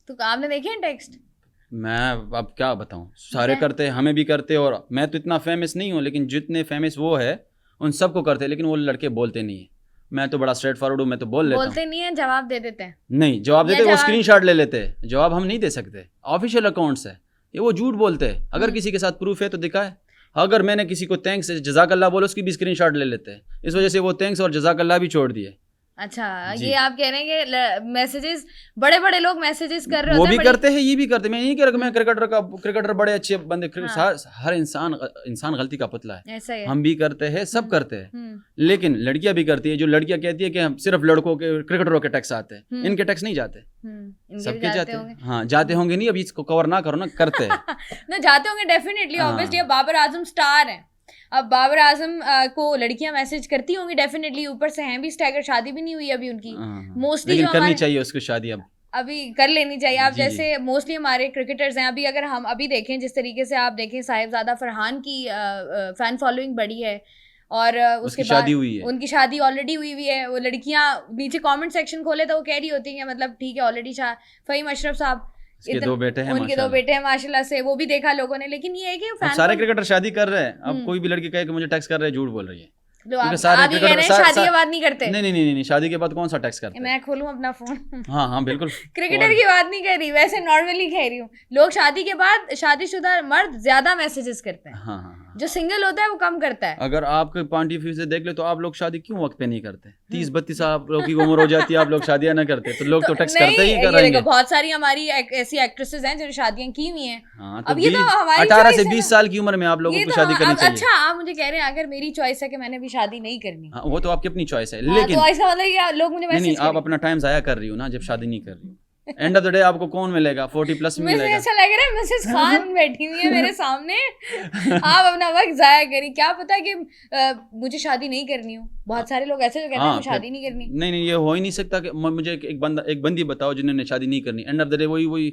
تو آپ نے دیکھے ہیں ٹیکسٹ؟ میں اب کیا بتاؤں, سارے کرتے, ہمیں بھی کرتے, اور میں تو اتنا فیمس نہیں ہوں لیکن جتنے فیمس وہ ہے ان سب کو کرتے, لیکن وہ لڑکے بولتے نہیں ہیں. میں تو بڑا اسٹریٹ فارورڈ ہوں, میں تو بول لیتا ہوں. بولتے نہیں ہیں, جواب دے دیتے ہیں. نہیں جواب دیتے, وہ اسکرین شاٹ لے لیتے. جواب ہم نہیں دے سکتے, آفیشیل اکاؤنٹس ہے یہ, وہ جھوٹ بولتے ہیں. اگر کسی کے ساتھ پروف ہے تو دکھائے. اگر میں نے کسی کو تھینکس جزاک اللہ بولو, اس کی بھی اسکرین شاٹ لے لیتے ہیں. اس وجہ سے وہ تھینکس اور جزاک اللہ بھی چھوڑ دیے. اچھا یہ آپ کہہ رہے ہیں کہ میسیجز بڑے بڑے لوگ میسیجز کر رہے ہوتے ہیں, وہ بھی کرتے ہیں, یہ بھی کرتے ہیں. میں نہیں کہہ رہا میں کرکٹر بڑے اچھے بندے, ہر انسان غلطی کا پتلا ہے. ہم بھی کرتے ہیں, سب کرتے ہیں, لیکن لڑکیاں بھی کرتی ہے. جو لڑکیاں کہتی ہے کہ صرف لڑکوں کے کرکٹروں کے ٹیکس آتے ہیں, ان کے ٹیکس نہیں جاتے. سب کے جاتے ہیں. ہاں جاتے ہوں گے, نہیں ابھی اس کو کور نہ کرو نا, کرتے ہیں جاتے ہوں گے ڈیفینیٹلی. آبویسلی اب بابر اعظم سٹار ہیں, اب بابر اعظم کو لڑکیاں میسج کرتی ہوں گی ڈیفینیٹلی. اوپر سے ہیں بھی اسٹیگر, شادی بھی نہیں ہوئی ابھی ان کی. موسٹلی جو کرنی چاہیے اس کو شادی, ابھی کر لینی چاہیے. آپ جیسے موسٹلی ہمارے کرکٹرز ہیں, ابھی اگر ہم ابھی دیکھیں جس طریقے سے آپ دیکھیں صاحبزادہ فرحان کی فین فالوئنگ بڑی ہے, اور اس کے بعد ان کی شادی آلریڈی ہوئی ہے. وہ لڑکیاں نیچے کامنٹ سیکشن کھولے تو وہ کہہ رہی ہوتی ہیں مطلب ٹھیک ہے آلریڈی فہیم اشرف صاحب ان کے دو بیٹے ہیں ماشاء اللہ سے, وہ بھی دیکھا لوگوں نے. لیکن یہ ہے کہ سارے کرکٹر شادی کر رہے ہیں. اب کوئی بھی لڑکی کہے کہ مجھے ٹیکس کر رہے ہیں, جھوٹ بول رہی ہے. شادی کے بعد نہیں کرتے. نہیں, شادی کے بعد کون سا ٹیکس کرتے ہیں؟ میں کھولوں اپنا فون. ہاں بالکل. کرکٹر کی بات نہیں کر رہی, ویسے نارملی کہہ رہی ہوں. لوگ شادی کے بعد, شادی شدہ مرد زیادہ میسیجز کرتے ہیں. ہاں جو سنگل ہوتا ہے وہ کم کرتا ہے. اگر آپ کے پوائنٹ آف ویو سے دیکھ لیں تو آپ لوگ شادی کیوں وقت پہ نہیں کرتے؟ 30-32 آپ لوگ کی عمر ہو جاتی ہے, آپ لوگ شادیاں نہ کرتے, تو لوگ تو ٹیکس کرتے ہی کر رہے ہیں. بہت ساری ہماری ایسی ایکٹریسز ہیں جنہوں نے شادیاں کی ہوئی ہیں. اب یہ تو 18 سے 20 سال کی عمر میں آپ لوگوں کو شادی کرنی چاہیے. اچھا آپ مجھے کہہ رہے ہیں اگر میری چوائس ہے کہ میں نے بھی شادی نہیں کرنی, وہ تو آپ کی اپنی چوائس ہے, لیکن لوگ مجھے نہیں, آپ اپنا ٹائم ضائع کر رہی ہو نا جب شادی نہیں کر رہی ہو. اینڈ آف دا ڈے آپ کو کون ملے گا؟ 40+ ملے گا. ایسا لگ رہا ہے مسز خان بیٹھی ہوئی ہے میرے سامنے, آپ اپنا وقت ضائع کریں. کیا پتا کہ مجھے شادی نہیں کرنی ہو. بہت سارے لوگ ایسے جو کہتے ہیں شادی نہیں کرنی. نہیں, یہ ہو ہی نہیں سکتا کہ مجھے ایک بندی بتاؤ جنہوں نے شادی نہیں کرنی. اینڈ آف دا ڈے وہی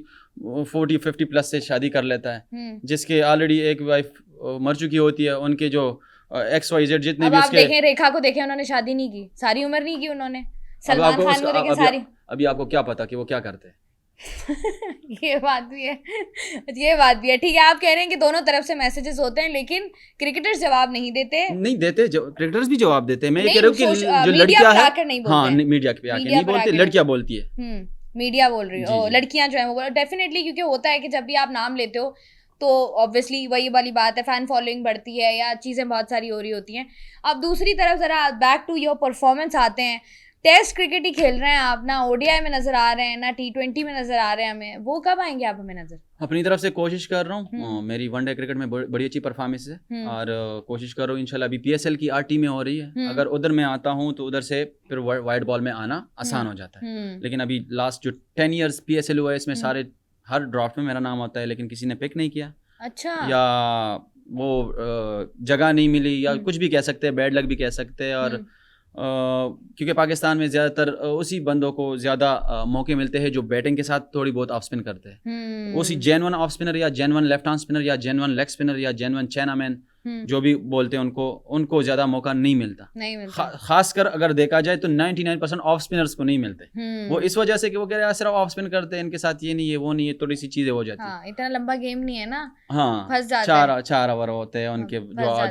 40-50+ سے شادی کر لیتا ہے, جس کے آلریڈی ایک وائف مر چکی ہوتی ہے. ان کے جو XYZ جتنے بھی, آپ دیکھیں ریکھا کو دیکھیں, انہوں نے شادی نہیں کی, ساری عمر نہیں کی انہوں نے. سلمان خان کو دیکھیں ساری. ابھی آپ کو کیا پتا کہ وہ کیا کرتے ہیں؟ یہ بات بھی ہے. ٹھیک ہے, آپ کہہ رہے ہیں کہ دونوں طرف سے میسیجز ہوتے ہیں, لیکن کرکٹرز جواب نہیں دیتے. کرکٹرز بھی جواب دیتے ہیں. میں یہ کہہ رہا ہوں کہ جو لڑکیاں ہیں, ہاں میڈیا پہ آ کے نہیں بولتے, لڑکیاں بولتی ہے. میڈیا بول رہی ہے, لڑکیاں جو ہیں وہ ڈیفینیٹلی, کیونکہ ہوتا ہے کہ جب بھی آپ نام لیتے ہو تو آبویسلی وہی والی بات ہے, فین فالوئنگ بڑھتی ہے یا چیزیں بہت ساری ہو رہی ہوتی ہیں. اب دوسری طرف ذرا بیک ٹو یور پرفارمنس آتے ہیں. ٹیسٹ کرکٹ ہی کھیل رہے ہیں آپ, نہ ODI میں نظر آ رہے ہیں, نہ T20 میں نظر آ رہے ہیں ہمیں. وہ کب آئیں گے آپ ہمیں نظر؟ اپنی طرف سے کوشش کر رہا ہوں. میری ون ڈے کرکٹ میں بڑی اچھی پرفارمنس ہے, اور کوشش کر رہا ہوں انشاءاللہ. ابھی PSL کی RT میں ہو رہی ہے, اگر ادھر میں آتا ہوں تو ادھر سے پھر وائٹ بال میں آنا آسان ہو جاتا ہے. لیکن ابھی لاسٹ جو 10 ایئرس PSL ہوا ہے, اس میں سارے ہر ڈرافٹ میں میرا نام ہوتا ہے, لیکن کسی نے پک نہیں کیا. اچھا, یا وہ جگہ نہیں ملی, یا کچھ بھی کہہ سکتے ہیں, بیڈ لک بھی کہہ سکتے ہیں. اور کیونکہ پاکستان میں زیادہ تر اسی بندوں کو زیادہ موقع ملتے ہیں جو بیٹنگ کے ساتھ تھوڑی بہت آف اسپن کرتے ہیں. اسی جینون آف اسپنر یا جینون لیفٹ ہینڈ اسپنر یا جینون لیگ اسپنر یا جینون چائنا مین جو بھی بولتے ہیں, ان کو زیادہ موقع نہیں ملتا. خاص کر اگر دیکھا جائے تو 99% آف اسپنرز کو نہیں ملتے. وہ اس وجہ سے کہ وہ کہہ رہے ہیں صرف آف اسپن کرتے ہیں, ان کے ساتھ یہ نہیں ہے وہ نہیں ہے, تھوڑی سی چیزیں ہو جاتی ہیں. اتنا لمبا گیم نہیں ہے نا. ہاں, 4 اوور ہوتے ہیں ان کے,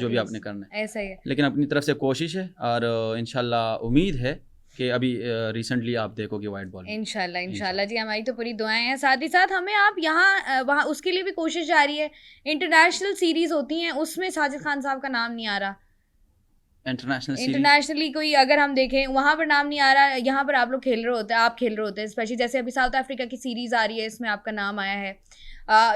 جو بھی آپ نے کرنا ہے. ایسا ہی ہے, لیکن اپنی طرف سے کوشش ہے, اور انشاءاللہ امید ہے کہ ابھی ریسنٹلی آپ دیکھو گے وائٹ بال. انشاءاللہ جی, ہماری تو پوری دعائیں ہیں. ساتھ ہی ساتھ ہمیں آپ یہاں وہاں اس کے لیے بھی کوشش جاری ہے. انٹرنیشنل سیریز ہوتی ہیں, اس میں ساجد خان صاحب کا نام نہیں آ رہا. انٹرنیشنلی کوئی اگر ہم دیکھیں وہاں پر نام نہیں آ رہا. یہاں پر آپ لوگ کھیل رہے ہوتے ہیں, آپ کھیل رہے ہوتے ہیں, اسپیشلی جیسے ابھی ساؤتھ افریقہ کی سیریز آ رہی ہے, اس میں آپ کا نام آیا ہے.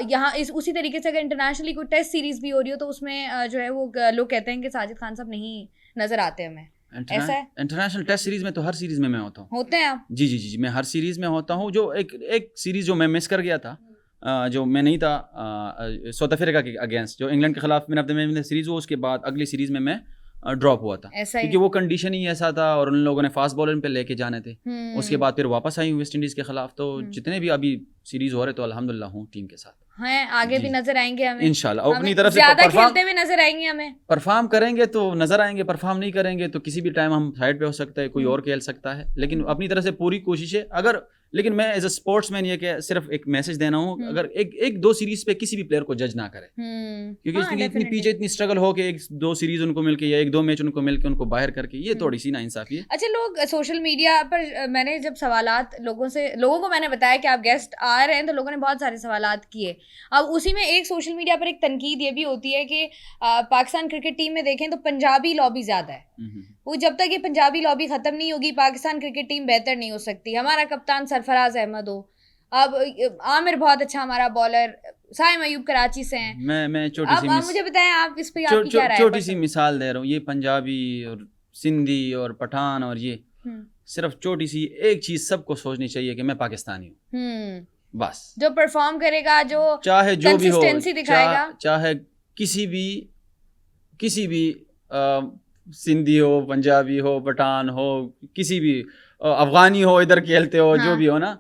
یہاں اسی طریقے سے اگر انٹرنیشنلی کوئی ٹیسٹ سیریز بھی ہو رہی ہو تو اس میں جو ہے وہ لوگ کہتے ہیں کہ ساجد خان صاحب نہیں نظر آتے ہمیں. ایسا ہے انٹرنیشنل ٹیسٹ سیریز میں تو ہر سیریز میں ہوتا ہوں. ہوتے ہیں آپ؟ جی, میں ہر سیریز میں ہوتا ہوں. جو ایک سیریز جو میں مس کر گیا تھا, جو میں نہیں تھا ساؤتھ افریقہ کے اگینسٹ, جو انگلینڈ کے خلاف میں سیریز ہوا, اس کے بعد اگلی سیریز میں ڈراپ ہوا تھا, کیونکہ وہ کنڈیشن ہی ایسا تھا, اور ان لوگوں نے فاسٹ بالر پہ لے کے جانے تھے. اس کے بعد پھر واپس آئی ویسٹ انڈیز کے خلاف. تو جتنے بھی ابھی سیریز ہو رہے تو الحمدللہ ہوں ٹیم کے ساتھ ہیں, آگے بھی نظر آئیں گے ہمیں انشاءاللہ. اپنی طرف سے زیادہ کھیلتے ہوئے نظر آئیں گے ہمیں. پرفارم کریں گے تو نظر آئیں گے, پرفارم نہیں کریں گے تو کسی بھی ٹائم ہم سائڈ پہ ہو سکتا ہے, کوئی اور کھیل سکتا ہے. لیکن اپنی طرف سے پوری کوشش ہے. اگر لیکن میں ایز اے اسپورٹس مین یہ کہ صرف ایک میسج دینا ہوں, اگر ایک دو سیریز پہ کسی بھی پلیئر کو جج نہ کرے, کیونکہ اس کی اتنی پیچھے اتنی اسٹرگل ہو کہ ایک دو سیریز ان کو مل کے یا ایک دو میچ ان کو مل کے ان کو باہر کر کے, یہ تھوڑی سی ناانصافی ہے. اچھا, لوگ سوشل میڈیا پر, میں نے جب سوالات لوگوں کو میں نے بتایا کہ آپ گیسٹ آ رہے ہیں, تو لوگوں نے بہت سارے سوالات کیے. اب اسی میں ایک سوشل میڈیا پر ایک تنقید یہ بھی ہوتی ہے کہ پاکستان کرکٹ ٹیم میں دیکھیں تو پنجابی لابی زیادہ ہے. وہ جب تک یہ پنجابی لابی ختم نہیں ہوگی پاکستان کرکٹ ٹیم بہتر نہیں ہو سکتی. ہمارا کپتان سرفراز احمد ہو, اب عامر بہت اچھا ہمارا بالر, سائم ایوب کراچی سے ہیں. میں اب مجھے بتائیں آپ اس پہ آپ کی کیا رائے ہے؟ چھوٹی سی مثال دے رہا ہوں, یہ پنجابی اور سندھی اور پٹھان اور یہ صرف چھوٹی سی ایک چیز سب کو سوچنی چاہیے کہ میں پاکستانی ہوں, بس. جو پرفارم کرے گا, جو چاہے جو بھی ہو, دکھائے گا, چاہے کسی بھی سندھی ہو, پنجابی ہو, پٹھان ہو, کسی بھی افغانی ہو, ادھر کھیلتے ہو, جو بھی ہو نا,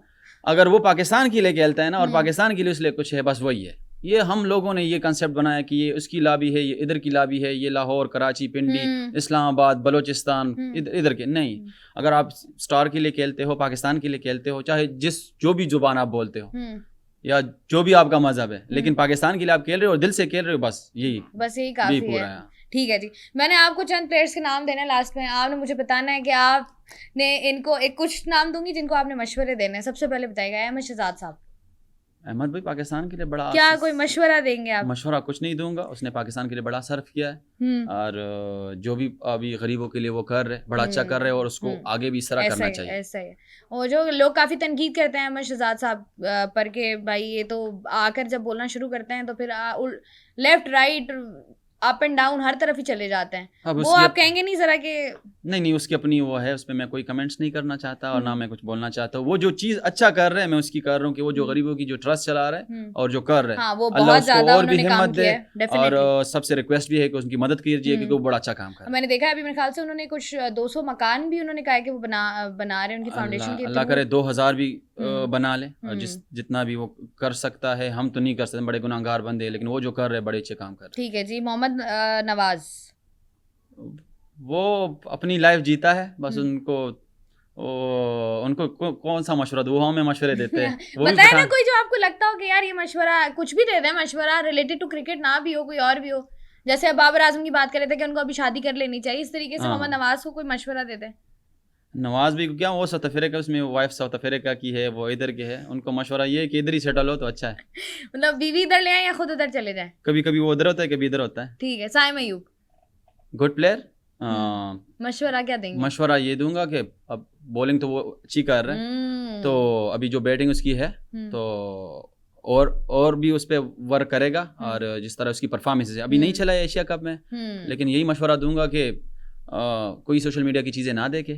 اگر وہ پاکستان کے لیے کھیلتا ہے نا اور پاکستان کے لیے اس لیے کچھ ہے, بس وہی ہے. یہ ہم لوگوں نے یہ کنسیپٹ بنایا کہ یہ اس کی لابی ہے, یہ ادھر کی لابی ہے, یہ لاہور, کراچی, پنڈی, اسلام آباد, بلوچستان, ادھر کے نہیں. اگر آپ اسٹار کے لیے کھیلتے ہو, پاکستان کے لیے کھیلتے ہو, چاہے جو بھی زبان آپ بولتے ہو یا جو بھی آپ کا مذہب ہے, لیکن پاکستان کے لیے آپ کھیل رہے ہو اور دل سے کھیل رہے ہو, بس یہی کافی ہے. ٹھیک ہے جی, میں نے آپ کو چند پلیئرس کے نام دینے لاسٹ میں, آپ نے مجھے بتانا ہے کہ آپ نے ان کو ایک کچھ نام دوں گی جن کو آپ نے مشورے دینے ہیں. سب سے پہلے بتائیے گا احمد شہزاد صاحب. احمد بھائی پاکستان کے لیے بڑا, کیا کوئی مشورہ دیں گے آپ؟ مشورہ کچھ نہیں دوں گا, اس نے پاکستان کے لیے بڑا صرف کیا ہے, اور جو بھی ابھی غریبوں کے لیے وہ کر رہے, بڑا اچھا کر رہے, اور اس کو آگے بھی اس طرح کرنا چاہیے. ایسا ہی ہے. اور جو لوگ کافی تنقید کرتے ہیں احمد شہزاد صاحب پر کہ بھائی یہ تو آ کر جب بولنا شروع کرتے ہیں تو پھر left right up and down ہر طرف ہی چلے جاتے ہیں, وہ آپ کہیں گے نہیں ذرا کہ نہیں اس کی اپنی وہ ہے, اس پہ میں کوئی کمنٹس نہیں کرنا چاہتا اور نہ میں کچھ بولنا چاہتا ہوں. وہ جو چیز اچھا کر رہے ہیں میں اس کی کر رہا ہوں کہ وہ جو غریبوں کی جو ٹرسٹ چلا رہا ہے اور جو کر رہے ہیں, اللہ اس کو اور بھی ہمت دے, اور سب سے ریکویسٹ بھی ہے کہ اس کی مدد کیجیے کیونکہ وہ بڑا اچھا کام کر رہے ہیں. میں نے دیکھا ابھی میرے خیال سے انہوں نے کچھ 200 مکان بھی انہوں نے کہا کہ وہ بنا رہے ہیں ان کی فاؤنڈیشن کے, اللہ کرے 2000 بھی بنا لے, اور جتنا بھی وہ کر سکتا ہے. ہم تو نہیں کر سکتے, بڑے گناہگار بندے, لیکن وہ جو کر رہے ہیں بڑے اچھے کام کر رہے ہیں. ٹھیک ہے جی. محمد نواز, وہ اپنی لائف جیتا ہے, بس ان کو کون سا مشورہ دو, وہ ہمیں مشورے دیتے ہیں. بتائیں نا کوئی جو آپ کو لگتا ہو کہ یار یہ مشورہ کچھ بھی دے دیں, مشورہ ریلیٹڈ ٹو کرکٹ نہ بھی ہو, کوئی اور بھی ہو. جیسے اب بابر اعظم کی بات کر رہے تھے کہ ان کو ابھی شادی کر لینی چاہیے, اس طریقے سے محمد نواز کو کوئی مشورہ دے دیں. نواز بھی کیا, وہ ساؤتھ افریقہ, اس میں وائف ساؤتھ افریقہ کی ہے, وہ ادھر کے ہے. ان کو مشورہ یہ ہے کہ ادھر ہی سیٹل ہو تو اچھا ہے. مطلب بیوی ادھر لے آئیں یا خود ادھر چلے جائیں. کبھی کبھی وہ ادھر ہوتا ہے, کبھی ادھر ہوتا ہے. ٹھیک ہے. سائم ایوب گڈ پلیئر. مشورہ کیا دیں گے؟ مشورہ یہ دوں گا کہ اب بولنگ تو وہ اچھی کر رہے ہیں, تو ابھی جو بیٹنگ اس کی ہے تو اور بھی اس پہ ورک کرے گا, اور جس طرح اس کی پرفارمنس ہے ابھی نہیں چلا ہے ایشیا کپ میں, لیکن یہی مشورہ دوں گا کہ کوئی سوشل میڈیا کی چیزیں نہ دیکھے,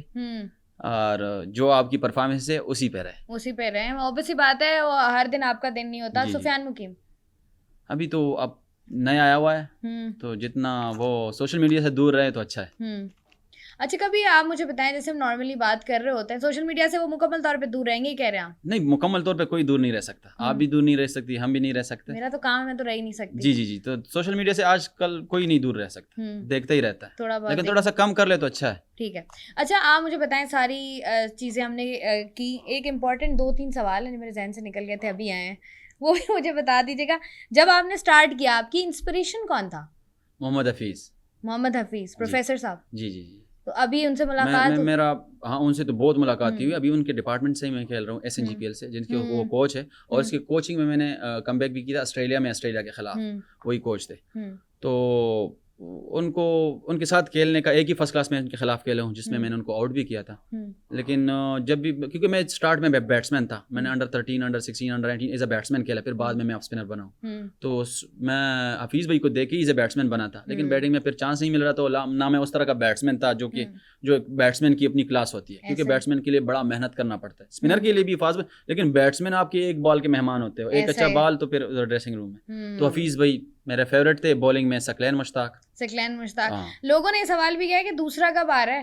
اور جو آپ کی پرفارمنس ہے اسی پہ رہے. اوبیس سی بات ہے, وہ ہر دن آپ کا دن نہیں ہوتا. سفیان مقیم ابھی تو اب نیا آیا ہوا ہے, تو جتنا وہ سوشل میڈیا سے دور رہے تو اچھا ہے. اچھا, کبھی آپ مجھے بتائیں, جیسے ہم نارملی بات کر رہے ہوتے ہیں سوشل میڈیا سے, وہ مکمل طور پہ دور رہیں گے کہہ رہے ہیں؟ نہیں, مکمل طور پہ کوئی دور نہیں رہ سکتا. آپ بھی دور نہیں رہ سکتی, ہم بھی نہیں رہ سکتے. میرا تو کام ہے, میں تو رہ ہی نہیں سکتی. جی. تو سوشل میڈیا سے آج کل کوئی نہیں دور رہ سکتا, دیکھتا ہی رہتا ہے, لیکن تھوڑا سا کم کر لے تو اچھا ہے. ٹھیک ہے. اچھا, آپ مجھے بتائیں, ساری چیزیں ہم نے کی, ایک امپورٹنٹ 2-3 سوال ہیں جو میرے ذہن سے نکل گئے تھے, ابھی آئے ہیں, وہ بھی مجھے بتا دیجیے گا. جب آپ نے اسٹارٹ کیا, آپ کی انسپریشن کون تھا؟ محمد حفیظ پروفیسر صاحب. جی. تو ابھی ان سے ملاقات میرا ان سے تو بہت ملاقات ہوئی. ابھی ان کے ڈپارٹمنٹ سے ہی میں کھیل رہا ہوں, SNGPL سے, جن کے وہ کوچ ہے, اور اس کی کوچنگ میں نے کم بیک بھی کیا تھا آسٹریلیا کے خلاف, وہی کوچ تھے. تو ان کے ساتھ کھیلنے کا, ایک ہی فرسٹ کلاس میں ان کے خلاف کھیلا ہوں جس میں نے ان کو آؤٹ بھی کیا تھا. لیکن جب بھی, کیونکہ میں اسٹارٹ میں بیٹسمین تھا, میں نے Under-13, Under-16, Under-19 as a batsman کھیلا, پھر بعد میں آف اسپنر بنا ہوں. تو میں حفیظ بھائی کو دیکھ کے ایز اے بیٹسمین بنا تھا, لیکن بیٹنگ میں پھر چانس نہیں مل رہا, تو نہ میں اس طرح کا بیٹسمین تھا جو بیٹسمین کی اپنی کلاس ہوتی ہے, کیونکہ بیٹسمین کے لیے بڑا محنت کرنا پڑتا ہے, اسپنر کے لیے بھی فاسٹ, لیکن بیٹسمین آپ کے ایک بال کے مہمان ہوتے ہیں, ایک اچھا بال تو پھر ڈریسنگ روم میں. تو حفیظ بھائی میرے فیوریٹ تھے. بولنگ میں ثقلین مشتاق. لوگوں نے یہ سوال بھی کیا کہ دوسرا کب آ رہا ہے,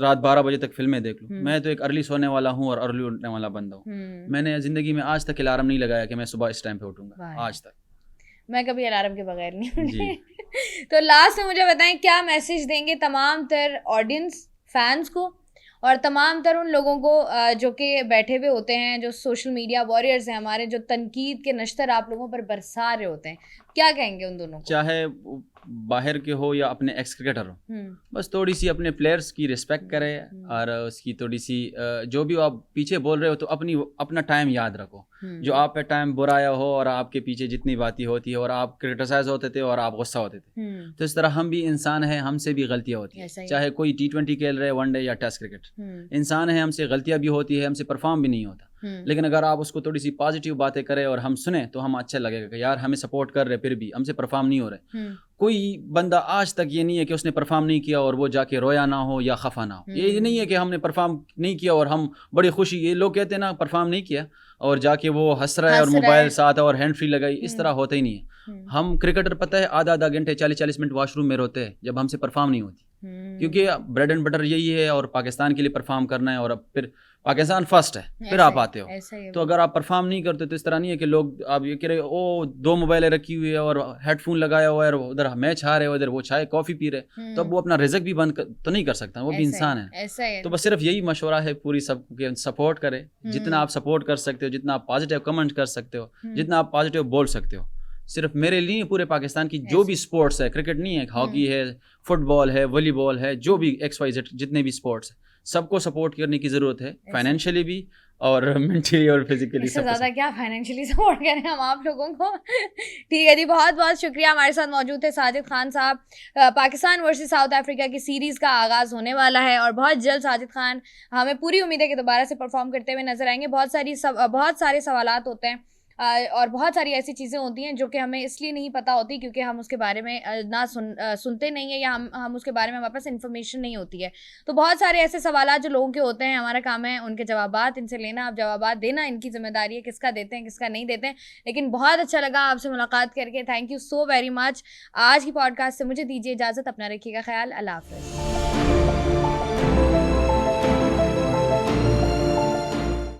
رات 12 بجے تک فلمیں دیکھ لوں. میں تو ایک ارلی سونے والا ہوں اور ارلی اٹھنے والا بندہ ہوں. میں نے زندگی میں آج تک الارم نہیں لگایا کہ میں صبح اس ٹائم پہ اٹھوں گا, آج تک. میں کبھی الارم کے بغیر نہیں اٹھی. تو لاسٹ میں مجھے بتائیں کیا میسج دیں گے تمام تر آڈینس فینس کو اور تمام تر ان لوگوں کو جو کہ بیٹھے ہوئے ہوتے ہیں, جو سوشل میڈیا واریئرز ہیں ہمارے, جو تنقید کے نشتر آپ لوگوں پر برسا رہے ہوتے ہیں, کیا کہیں گے ان دونوں کو؟ چاہے باہر کے ہو یا اپنے ایکس کرکٹر ہو, بس تھوڑی سی اپنے پلیئرس کی رسپیکٹ کرے اور اس کی تھوڑی سی جو بھی آپ پیچھے بول رہے ہو تو اپنا ٹائم یاد رکھو. جو آپ پہ ٹائم برایا ہو اور آپ کے پیچھے جتنی باتیں ہوتی ہے اور آپ کرٹیسائز ہوتے تھے اور آپ غصہ ہوتے تھے, تو اس طرح ہم بھی انسان ہیں, ہم سے بھی غلطیاں ہوتی ہیں. چاہے کوئی T20 کھیل رہے, ون ڈے یا ٹیسٹ کرکٹ, انسان ہے, ہم سے غلطیاں بھی ہوتی ہے, ہم سے پرفارم بھی نہیں ہوتا. لیکن اگر آپ اس کو تھوڑی سی پازیٹیو باتیں کریں اور ہم سنیں تو ہم اچھا لگے گا کہ یار ہمیں سپورٹ کر رہے, پھر بھی ہم سے پرفارم نہیں ہو رہے. کوئی بندہ آج تک یہ نہیں ہے کہ اس نے پرفارم نہیں کیا اور وہ جا کے رویا نہ ہو یا خفا نہ ہو. یہ نہیں ہے کہ ہم نے پرفارم نہیں کیا اور ہم بڑی خوشی, یہ لوگ کہتے ہیں نا پرفارم نہیں کیا اور جا کے وہ ہنس رہا ہے اور موبائل ساتھ اور ہینڈ فری لگائی, اس طرح ہوتا ہی نہیں ہے. ہم کرکٹر پتہ ہے آدھا گھنٹے 40 منٹ واش روم میں روتے ہیں جب ہم سے پرفارم نہیں ہوتی, کیونکہ بریڈ اینڈ بٹر یہی ہے اور پاکستان کے لیے پرفارم کرنا ہے اور اب پھر پاکستان فرسٹ ہے, پھر آپ آتے ہو. تو اگر آپ پرفارم نہیں کرتے تو اس طرح نہیں ہے کہ لوگ آپ یہ کہہ رہے او 2 موبائلیں رکھی ہوئی ہے اور ہیڈ فون لگایا ہوا ہے, ادھر میچ ہار رہے ادھر وہ چائے کافی پی رہے, تو اب وہ اپنا رزق بھی بند تو نہیں کر سکتا, وہ بھی انسان ہے. تو بس صرف یہی مشورہ ہے پوری سب کے سپورٹ کرے, جتنا آپ سپورٹ کر سکتے ہو, جتنا آپ پازیٹیو کمنٹ کر سکتے ہو, جتنا آپ پازیٹیو بول سکتے ہو. صرف میرے لیے پورے پاکستان کی جو بھی سپورٹس ہے, کرکٹ نہیں ہے, ہاکی ہے, فٹ بال ہے, والی بال ہے, جو بھی XYZ جتنے بھی سپورٹس ہیں, سب کو سپورٹ کرنے کی ضرورت ہے, فائنینشلی بھی اور مینٹلی اور فزیکلی. اس سے زیادہ کیا فائنینشلی سپورٹ کریں ہم آپ لوگوں کو. ٹھیک ہے جی, بہت بہت شکریہ. ہمارے ساتھ موجود تھے ساجد خان صاحب. پاکستان ورسز ساؤتھ افریقہ کی سیریز کا آغاز ہونے والا ہے اور بہت جلد ساجد خان, ہمیں پوری امید ہے کہ دوبارہ سے پرفارم کرتے ہوئے نظر آئیں گے. بہت سارے سوالات ہوتے ہیں اور بہت ساری ایسی چیزیں ہوتی ہیں جو کہ ہمیں اس لیے نہیں پتہ ہوتی کیونکہ ہم اس کے بارے میں نہ سنتے نہیں ہیں یا ہم اس کے بارے میں ہمارے پاس انفارمیشن نہیں ہوتی ہے. تو بہت سارے ایسے سوالات جو لوگوں کے ہوتے ہیں, ہمارا کام ہے ان کے جوابات ان سے لینا. آپ جوابات دینا ان کی ذمہ داری ہے, کس کا دیتے ہیں کس کا نہیں دیتے ہیں. لیکن بہت اچھا لگا آپ سے ملاقات کر کے, thank you so very much. آج کی پوڈ کاسٹ سے مجھے دیجیے اجازت, اپنا رکھیے گا خیال, اللہ حافظ.